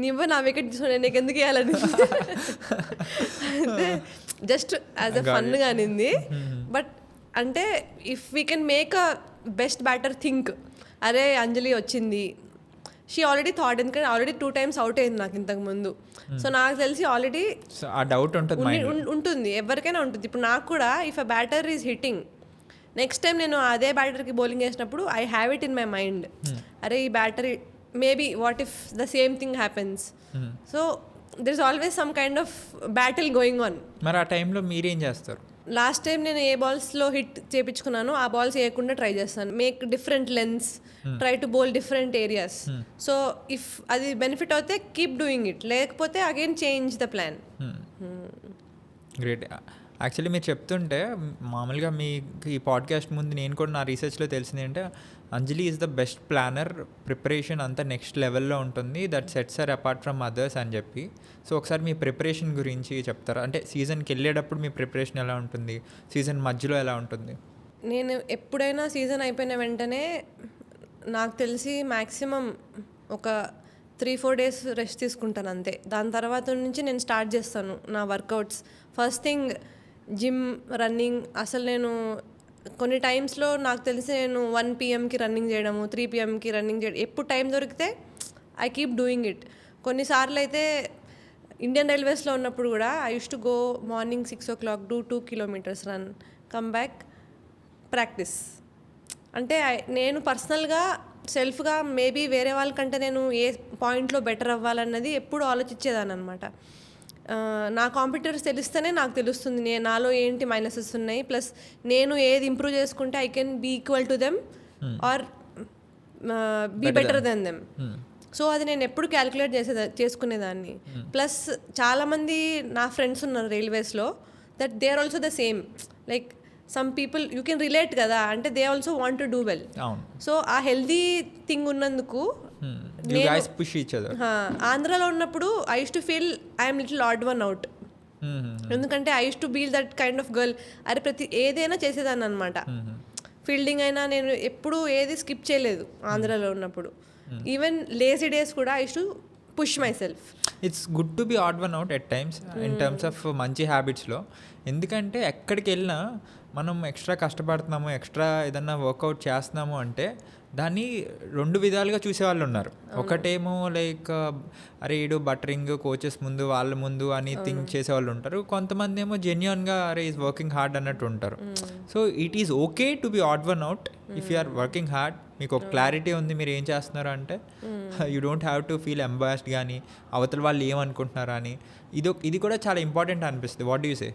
నువ్వు నా వికెట్ తీసుకుని నీకు ఎందుకు ఇవ్వాలని. అంటే జస్ట్ యాజ్ ఎ ఫన్గా అనింది. బట్ అంటే if we can make a best batter think, అరే అంజలి వచ్చింది, షీ ఆల్రెడీ థాట్. ఎందుకంటే ఆల్రెడీ 2 times అవుట్ అయింది నాకు ఇంతకు ముందు. సో నాకు తెలిసి ఆల్రెడీ ఆ డౌట్ ఉంటుంది, ఎవరికైనా ఉంటుంది. ఇప్పుడు నాకు కూడా if a batter is hitting, next time నేను అదే బ్యాటర్కి బౌలింగ్ వేసినప్పుడు I have it in my mind, అరే ఈ batter maybe what if the same thing happens. So there is always some kind of battle going on. మరి ఆ టైంలో మీరేం చేస్తారు? లాస్ట్ టైం నేను ఏ బాల్స్లో హిట్ చేయించుకున్నానో ఆ బాల్స్ వేయకుండా ట్రై చేస్తాను. Make different lens, try to bowl different areas. So if అది బెనిఫిట్ అవుతే కీప్ డూయింగ్ ఇట్, లేకపోతే again change the plan. Great. Actually మీరు చెప్తుంటే మామూలుగా మీకు ఈ పాడ్కాస్ట్ ముందు నేను కూడా నా రీసెర్చ్లో తెలిసింది అంటే Anjali is the best planner, preparation అంతా నెక్స్ట్ లెవెల్లో ఉంటుంది, that sets are apart from others అని చెప్పి. సో ఒకసారి మీ ప్రిపరేషన్ గురించి చెప్తారా? అంటే సీజన్కి వెళ్ళేటప్పుడు మీ ప్రిపరేషన్ ఎలా ఉంటుంది, సీజన్ మధ్యలో ఎలా ఉంటుంది? నేను ఎప్పుడైనా సీజన్ అయిపోయిన వెంటనే నాకు తెలిసి మ్యాక్సిమం ఒక 3-4 డేస్ రెస్ట్ తీసుకుంటాను అంతే. దాని తర్వాత నుంచి నేను స్టార్ట్ చేస్తాను నా workouts. First thing gym, running. అసలు నేను కొన్ని టైమ్స్లో నాకు తెలిసి నేను 1 PM రన్నింగ్ చేయడము, 3 PM రన్నింగ్ చేయడం, ఎప్పుడు టైం దొరికితే ఐ కీప్ డూయింగ్ ఇట్. కొన్నిసార్లు అయితే ఇండియన్ రైల్వేస్లో ఉన్నప్పుడు కూడా I use to go morning 6 o'clock, do 2 kilometers run, come back, practice. అంటే నేను పర్సనల్గా సెల్ఫ్గా మేబీ వేరే వాళ్ళకంటే నేను ఏ పాయింట్లో బెటర్ అవ్వాలన్నది ఎప్పుడు ఆలోచించేదాన్ని అనమాట. నా కాంపిటీటర్స్ తెలిస్తేనే నాకు తెలుస్తుంది నాలో ఏంటి మైనసెస్ ఉన్నాయి, ప్లస్ నేను ఏది ఇంప్రూవ్ చేసుకుంటే I can be equal to them or be better than them. So అది నేను ఎప్పుడు క్యాలిక్యులేట్ చేసుకునేదాన్ని. ప్లస్ చాలామంది నా ఫ్రెండ్స్ ఉన్నారు రైల్వేస్లో, that they are also the same. Like some people you can relate కదా, అంటే they also want to do well. So ఆ హెల్దీ థింగ్ ఉన్నందుకు ఆంధ్రాలో ఉన్నప్పుడు I use to feel I'm little odd one out. ఎందుకంటే I use to be that kind of girl. అరే ఏదైనా చేసేదాన్ని అనమాట. ఫీల్డింగ్ అయినా నేను ఎప్పుడు ఏది స్కిప్ చేయలేదు ఆంధ్రాలో ఉన్నప్పుడు. ఈవెన్ లేజీ డేస్ కూడా I use to push my self. It's good to be odd one out at times in terms of మంచి హ్యాబిట్స్లో. ఎందుకంటే ఎక్కడికి వెళ్ళినా మనం ఎక్స్ట్రా కష్టపడుతున్నాము, ఎక్స్ట్రా ఏదన్నా వర్కౌట్ చేస్తున్నాము అంటే దాన్ని 2 విధాలుగా చూసేవాళ్ళు ఉన్నారు. ఒకటేమో లైక్ అరే ఈడు బటరింగ్ కోచెస్ ముందు వాళ్ళ ముందు అని థింక్ చేసేవాళ్ళు ఉంటారు. కొంతమంది ఏమో జెన్యున్గా అరే ఈజ్ వర్కింగ్ హార్డ్ అన్నట్టు ఉంటారు. So it is okay to be odd one out if you are working hard. మీకు ఒక క్లారిటీ ఉంది మీరు ఏం చేస్తున్నారు అంటే you don't have to feel embarrassed కానీ అవతల వాళ్ళు ఏమనుకుంటున్నారా అని. ఇది కూడా చాలా ఇంపార్టెంట్ అనిపిస్తుంది. What do you say?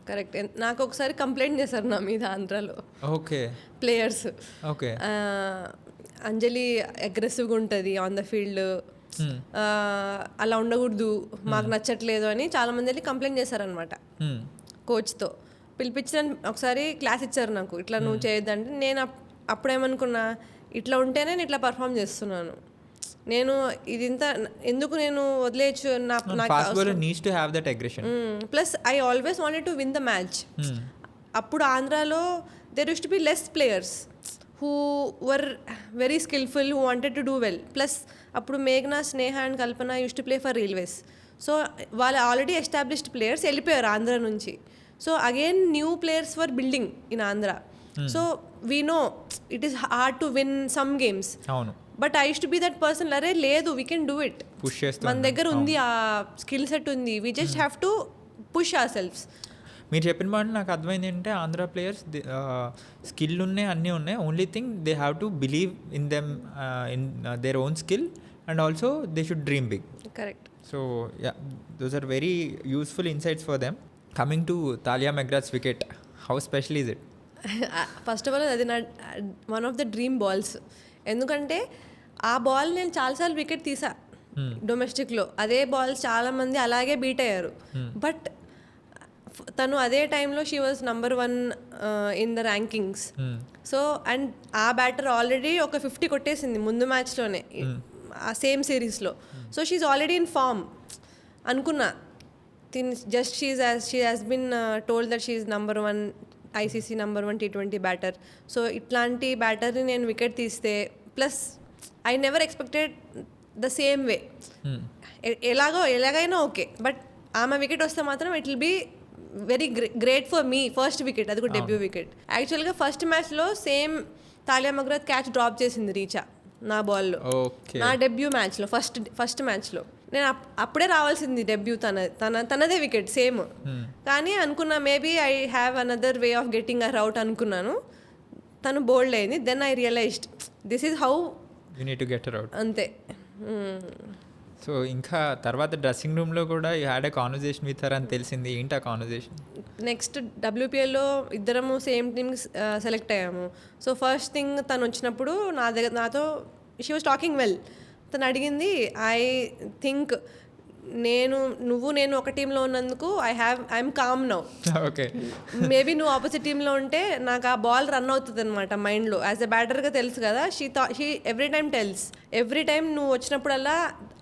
Correct. నాకు ఒకసారి కంప్లైంట్ చేశారు నా మీద ఆంధ్రాలో. ఓకే. ప్లేయర్స్. ఓకే. అంజలి అగ్రెసివ్గా ఉంటుంది ఆన్ ద ఫీల్డ్, అలా ఉండకూడదు, మాకు నచ్చట్లేదు అని చాలామంది వెళ్ళి కంప్లైంట్ చేశారనమాట కోచ్తో. పిలిపించిన ఒకసారి క్లాస్ ఇచ్చారు నాకు, ఇట్లా నువ్వు చేయొద్దంటే. నేను అప్పుడేమనుకున్నా, ఇట్లా ఉంటేనే నేను ఇట్లా పర్ఫామ్ చేస్తున్నాను, నేను ఇది ఇంత ఎందుకు నేను వదిలేయచ్చు. Plus I always wanted to win the match. అప్పుడు ఆంధ్రాలో there use to be less players who were very skillful, who wanted to do well. Plus అప్పుడు మేఘ్నా, Sneha and Kalpana use to play for Railways. So వాళ్ళు already established players వెళ్ళిపోయారు ఆంధ్ర నుంచి. So again new players were building in Andhra. So we know it is hard to win some games. But I use to B that person, అరే లేదు we can do it, మన దగ్గర ఉంది, ఆ skill set ఉంది, we just have to push ourselves. మీరు చెప్పిన మాట నాకు అర్థమైంది అంటే ఆంధ్ర ప్లేయర్స్ స్కిల్ ఉన్నాయి, అన్నీ ఉన్నాయి. Only thing they have to believe in them, in their own skill, and also they should dream big. Correct. So yeah, those are very useful insights for them. Coming to Tahlia McGrath's wicket, how special is it? First of all అది నా one of the dream balls. ఎందుకంటే ఆ ball నేను చాలాసార్లు wicket తీసా డొమెస్టిక్లో. అదే balls చాలామంది అలాగే బీట్ అయ్యారు. బట్ తను అదే టైంలో she was number 1 in the rankings. So and ఆ బ్యాటర్ ఆల్రెడీ ఒక 50 కొట్టేసింది ముందు మ్యాచ్లోనే, ఆ సేమ్ సిరీస్లో. So she's already in form అనుకున్నా. Just she has been told that she is number 1 ICC number 1 T20 batter. So ఇట్లాంటి బ్యాటర్ని నేను వికెట్ తీస్తే, plus I never expected the same way. ఎలాగైనా ఓకే, బట్ ఆమె వికెట్ వస్తే మాత్రం it will be very great for me. First wicket, అది కూడా డెబ్యూ వికెట్. యాక్చువల్గా ఫస్ట్ మ్యాచ్లో సేమ్ తాలియా మగ్రాత్ క్యాచ్ డ్రాప్ చేసింది రీచా నా బాల్లో, నా డెబ్యూ మ్యాచ్లో, ఫస్ట్ మ్యాచ్లో. నేను అప్పుడే రావాల్సింది డెబ్యూ, తనదే వికెట్ సేమ్. కానీ అనుకున్నా maybe I have another way of getting her out అనుకున్నాను. తను బోల్డ్ అయింది. Then I realized this is how you need to get her out. అంతే. సో ఇంకా తర్వాత డ్రెస్సింగ్ రూమ్లో కూడా you had a conversation with her అని తెలిసింది. ఏంటి ఆ కాన్వర్జేషన్? నెక్స్ట్ WPLలో ఇద్దరము సేమ్ టీమ్కి సెలెక్ట్ అయ్యాము. సో ఫస్ట్ థింగ్ తను వచ్చినప్పుడు నాతో షీ వాజ్ టాకింగ్ వెల్. తను అడిగింది, ఐ థింక్ నేను ఒక టీంలో ఉన్నందుకు I'm calm now. Okay. Maybe నువ్వు ఆపోజిట్ టీంలో ఉంటే నాకు ఆ బాల్ రన్ అవుతుంది అనమాట మైండ్లో. యాజ్ ఎ బ్యాటర్గా తెలుసు కదా, she every time tells, every time నువ్వు వచ్చినప్పుడల్లా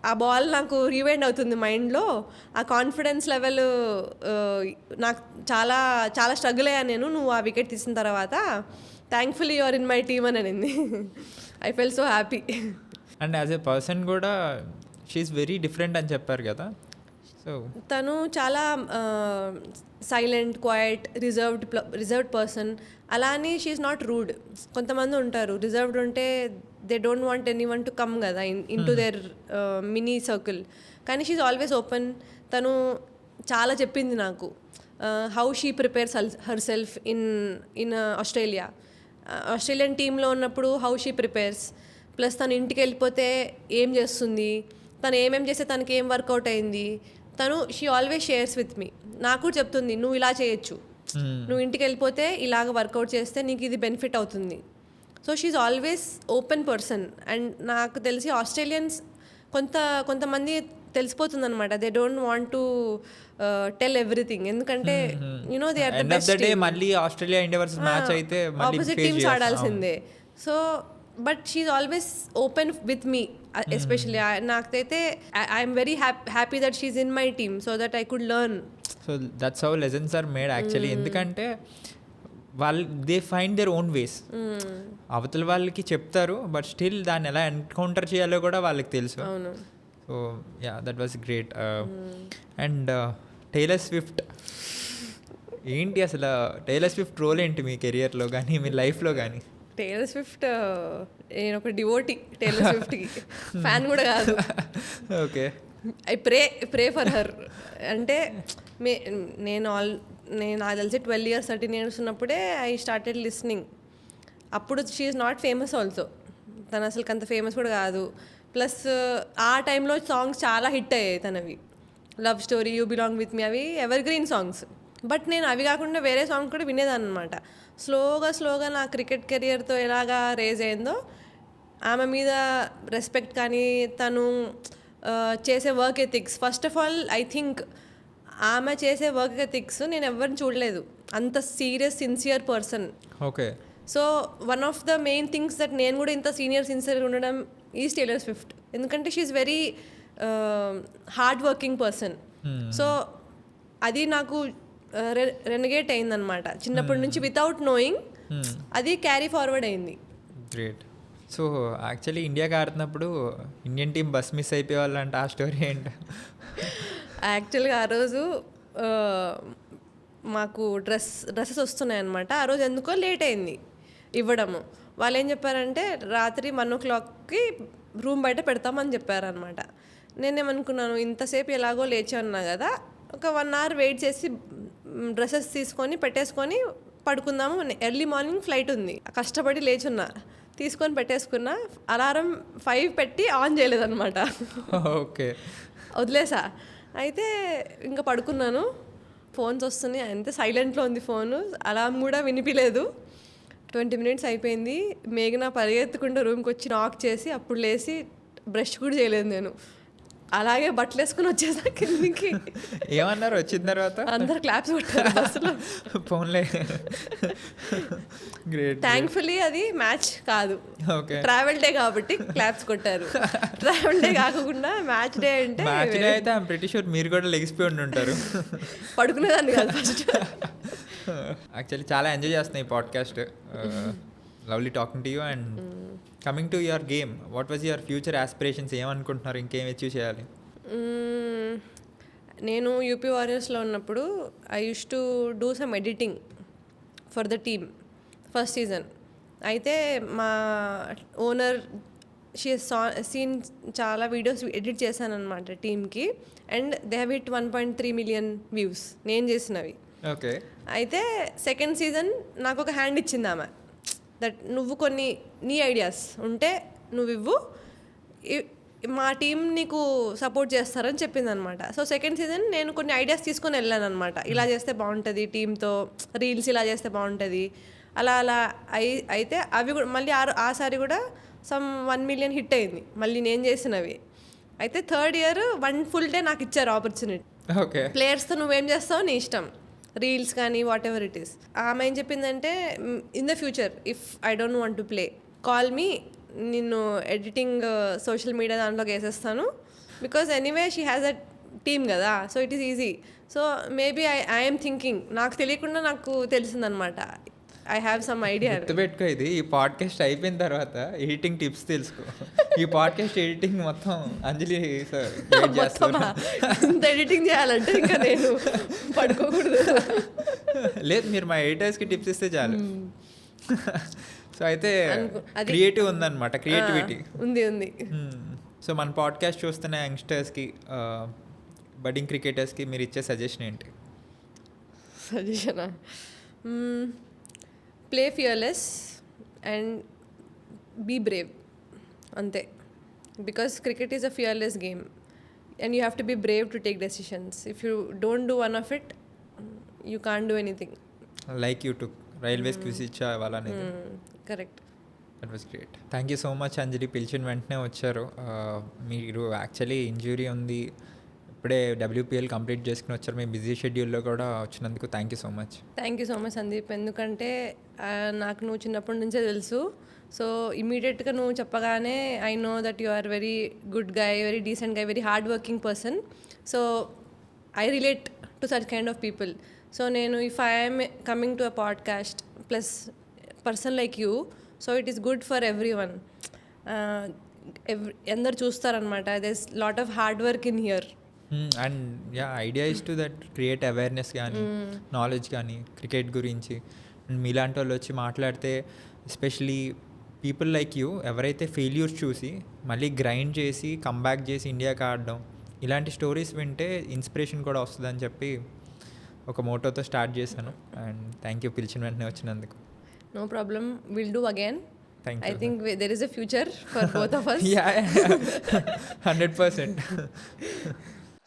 ఆ బాల్ నాకు రీవైండ్ అవుతుంది మైండ్లో. ఆ కాన్ఫిడెన్స్ లెవెల్ నాకు చాలా చాలా స్ట్రగుల్ అయ్యాను నేను నువ్వు ఆ వికెట్ తీసిన తర్వాత. Thankfully you're in my team అని అనింది. I felt so happy. And as a person కూడా షీఈస్ వెరీ డిఫరెంట్ అని చెప్పారు కదా. సో తను చాలా సైలెంట్, క్వైట్, రిజర్వ్డ్ పర్సన్. అలా అని షీఈస్ నాట్ రూడ్. కొంతమంది ఉంటారు రిజర్వ్డ్ ఉంటే they don't want any one to come కదా into their mini circle. కానీ షీఈస్ ఆల్వేస్ ఓపెన్. తను చాలా చెప్పింది నాకు how she prepares herself in Australia. Australian టీంలో ఉన్నప్పుడు హౌ షీ ప్రిపేర్స్, ప్లస్ తను ఇంటికి వెళ్ళిపోతే ఏం చేస్తుంది, తను ఏమేం చేస్తే తనకి ఏం వర్కౌట్ అయింది, తను she always shares with me. నాకు చెప్తుంది నువ్వు ఇలా చేయొచ్చు, నువ్వు ఇంటికి వెళ్ళిపోతే ఇలాగ వర్కౌట్ చేస్తే నీకు ఇది బెనిఫిట్ అవుతుంది. So she's always open person. And నాకు తెలిసి ఆస్ట్రేలియన్స్ కొంతమంది తెలిసిపోతుంది అనమాట, they don't want to tell everything. ఎందుకంటే you know they are the best. మళ్ళీ ఆస్ట్రేలియా ఇండియా వర్సెస్ మ్యాచ్ అయితే ఆపోజిట్ టీమ్స్ ఆడాల్సిందే. So but she's always open with me especially. నాకైతే I'm very happy that she's in my team so that I could learn. So that's how lessons are made actually. ఎందుకంటే వాళ్ళు they find their own ways. అవతల వాళ్ళకి చెప్తారు but still దాన్ని ఎలా encounter చేయాలో కూడా వాళ్ళకి తెలుసు. So yeah, that was great. And Taylor Swift ఏంటి అసలు? టేలర్ స్విఫ్ట్ రోల్ ఏంటి మీ కెరియర్లో కానీ మీ లైఫ్లో కానీ? టేలర్ స్విఫ్ట్ నేను ఒక డివోటీ, టేలర్ స్విఫ్ట్కి ఫ్యాన్ కూడా కాదు. Okay. I pray for her. అంటే నేను నాకు తెలిసి 12 years 13 years ఉన్నప్పుడే ఐ స్టార్టెడ్ లిస్నింగ్. అప్పుడు she is not famous also. తను అసలు అంత ఫేమస్ కూడా కాదు. ప్లస్ ఆ టైంలో సాంగ్స్ చాలా హిట్ అయ్యాయి తనవి. Love story, you belong with me, అవి ఎవర్ గ్రీన్ సాంగ్స్. బట్ నేను అవి కాకుండా వేరే సాంగ్స్ కూడా వినేదాన్ని అనమాట. స్లోగా నా క్రికెట్ కెరియర్తో ఎలాగా రేజ్ అయిందో ఆమె మీద రెస్పెక్ట్ కానీ తను చేసే work ethics, first of all I think ఆమె చేసే వర్క్ ఎథిక్స్ నేను ఎవరిని చూడలేదు. అంత serious sincere person. Okay. So one of the main things that నేను కూడా ఇంత సిన్సియర్ ఉండడం ఈజ్ టేలర్ స్విఫ్ట్. ఎందుకంటే she is very hard working person. So అది నాకు రెనగేట్ అయిందనమాట చిన్నప్పటి నుంచి, వితౌట్ నోయింగ్ అది క్యారీ ఫార్వర్డ్ అయింది. గ్రేట్. సో యాక్చువల్లీ ఇండియాకి ఆడుతున్నప్పుడు ఇండియన్ టీం బస్ మిస్ అయిపోయేవాళ్ళంట, ఆ స్టోరీ ఏంటి? యాక్చువల్గా ఆ రోజు మాకు డ్రెస్సెస్ వస్తున్నాయి అనమాట. ఆ రోజు ఎందుకో లేట్ అయింది ఇవ్వడము. వాళ్ళు ఏం చెప్పారంటే రాత్రి 1 o'clockకి రూమ్ బయట పెడతామని చెప్పారనమాట. నేనేమనుకున్నాను ఇంతసేపు ఎలాగో లేచి అన్నా కదా, ఒక 1 hour వెయిట్ చేసి డ్రెస్సెస్ తీసుకొని పెట్టేసుకొని పడుకుందాము. ఎర్లీ మార్నింగ్ ఫ్లైట్ ఉంది, కష్టపడి లేచున్నా, తీసుకొని పెట్టేసుకున్నా. అలారం 5 పెట్టి ఆన్ చేయలేదన్నమాట. ఓకే. వదిలేసా. అయితే ఇంకా పడుకున్నాను. ఫోన్స్ వస్తున్నాయి, అంతే సైలెంట్లో ఉంది ఫోను. అలారం కూడా వినిపించలేదు. 20 minutes అయిపోయింది. మేఘన పరిగెత్తుకుంటూ రూమ్కి వచ్చి నాక్ చేసి అప్పుడు లేచి బ్రష్ కూడా చేయలేదు నేను. అలాగే బట్టలు వేసుకుని వచ్చేసా కిందికి. ఏమన్నారు వచ్చిన తర్వాత? అందరు క్లాప్స్ కొట్టారు బస్సులో. ఫోన్లే. గ్రేట్. థ్యాంక్ఫుల్లీ అది మ్యాచ్ కాదు, ఓకే, ట్రావెల్ డే కాబట్టి క్లాప్స్ కొట్టారు. ట్రావెల్ డే కాకుండా మ్యాచ్ డే అంటే మ్యాచ్ డే అయితే ఐమ్ ప్రిటీ షూర్ మీరు కూడా లెగిసిపోయి ఉంటారు. పడుకునేదాన్ని కాదు ఫస్ట్. యాక్చువల్లీ చాలా ఎంజాయ్ చేస్తున్నాయి ఈ podcast. Lovely talking to you. And coming to your game, what was your future aspirations? ఏమనుకుంటున్నారు, ఇంకేం అచీవ్ చేయాలి? నేను యూపీ వారియర్స్లో ఉన్నప్పుడు I use to do some editing for the team first season. అయితే మా ఓనర్ సీన్ చాలా వీడియోస్ ఎడిట్ చేశాను అనమాట టీమ్కి. And they have hit 1.3 million views నేను చేసినవి. ఓకే. అయితే సెకండ్ సీజన్ నాకు ఒక హ్యాండ్ ఇచ్చింది ఆమె, దట్ నువ్వు కొన్ని నీ ఐడియాస్ ఉంటే నువ్వు ఇవ్వు, మా టీం నీకు సపోర్ట్ చేస్తారని చెప్పింది అనమాట. సో సెకండ్ సీజన్ నేను కొన్ని ఐడియాస్ తీసుకొని వెళ్ళాను అనమాట. ఇలా చేస్తే బాగుంటుంది, టీంతో రీల్స్ ఇలా చేస్తే బాగుంటుంది, అలా అయితే అవి కూడా మళ్ళీ ఆసారి కూడా సమ్ 1 million హిట్ అయింది మళ్ళీ నేను చేసినవి. అయితే థర్డ్ ఇయర్ 1 full day నాకు ఇచ్చారు ఆపర్చునిటీ. ఓకే. ప్లేయర్స్తో నువ్వేం చేస్తావు నీ ఇష్టం, రీల్స్ కానీ వాట్ ఎవర్ ఇట్ ఈస్. ఆమె ఏం చెప్పిందంటే in the future if I don't want to play call me, నిన్ను ఎడిటింగ్ సోషల్ మీడియా దాంట్లోకి వేసేస్తాను, because anyway she has a team కదా, so it is easy. So maybe I'm thinking, నాకు తెలియకుండా నాకు తెలిసిందనమాట ఐ హ్యావ్ సమ్ ఐడియా. గుర్తుపెట్టుకో, ఇది ఈ పాడ్కాస్ట్ అయిపోయిన తర్వాత ఎడిటింగ్ టిప్స్ తెలుసుకో. ఈ పాడ్కాస్ట్ ఎడిటింగ్ మొత్తం అంజలి సార్ చేస్తారు. ఇంత ఎడిటింగ్ చేయాలంటే ఇంకా నేను పడుకోకూడదు. లేదు, మీరు మా ఎడిటర్స్కి టిప్స్ ఇస్తే చాలు. సో అయితే క్రియేటివ్ ఉందన్నమాట, క్రియేటివిటీ ఉంది. సో మన పాడ్కాస్ట్ చూస్తున్న యంగ్స్టర్స్కి, బడ్డింగ్ క్రికెటర్స్కి మీరు ఇచ్చే సజెషన్ ఏంటి? సజెషనా? Play fearless and be brave, అంతే. Because cricket is a fearless game and you have to be brave to take decisions. If you don't do one of it, you can't do anything. Like you took Railways quiz ఇచ్చా వాళ్ళనేది. Correct. That was great. Thank you so much Anjali, పిలిచిన వెంటనే వచ్చారు. మీరు actually injury ఉంది, ఇప్పుడే WPL complete చేసుకుని వచ్చారు. మీ బిజీ షెడ్యూల్లో కూడా వచ్చినందుకు thank you so much. Thank you so much Sandeep. ఎందుకంటే నాకు నువ్వు చిన్నప్పటి నుంచే తెలుసు. సో ఇమీడియట్గా నువ్వు చెప్పగానే I know that you are very good guy, very decent guy, very hard working person. So I relate to such kind of people. So నేను if I'm coming to a podcast plus person like you, so it is good for every one. అందరు చూస్తారనమాట. There is lot of hard work in here. And yeah, idea is to that create awareness కానీ knowledge కానీ cricket గురించి. And మీలాంటి వాళ్ళు వచ్చి మాట్లాడితే, especially people like you ఎవరైతే ఫెయిల్యూర్స్ చూసి మళ్ళీ గ్రైండ్ చేసి కంబ్యాక్ చేసి ఇండియాకి ఆడడం, ఇలాంటి స్టోరీస్ వింటే ఇన్స్పిరేషన్ కూడా వస్తుందని చెప్పి ఒక మోటోతో స్టార్ట్ చేశాను. అండ్ థ్యాంక్ యూ పిలిచిన వెంటనే వచ్చినందుకు. No problem. We'll do again. Thank you. I think there is a future for both of us. Yeah, 100%.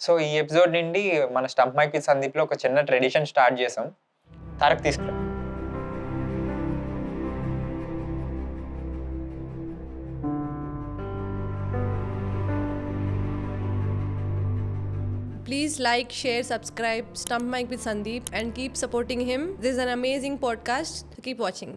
So ఈ ఎపిసోడ్ నుండి మన స్టంప్ మైక్ విత్ సందీప్లో ఒక చిన్న ట్రెడిషన్ స్టార్ట్ చేసాం. తారక్ తీసుకురా. Please like, share, subscribe Stump Mic with Sandeep and keep supporting him. This is an amazing podcast. Keep watching.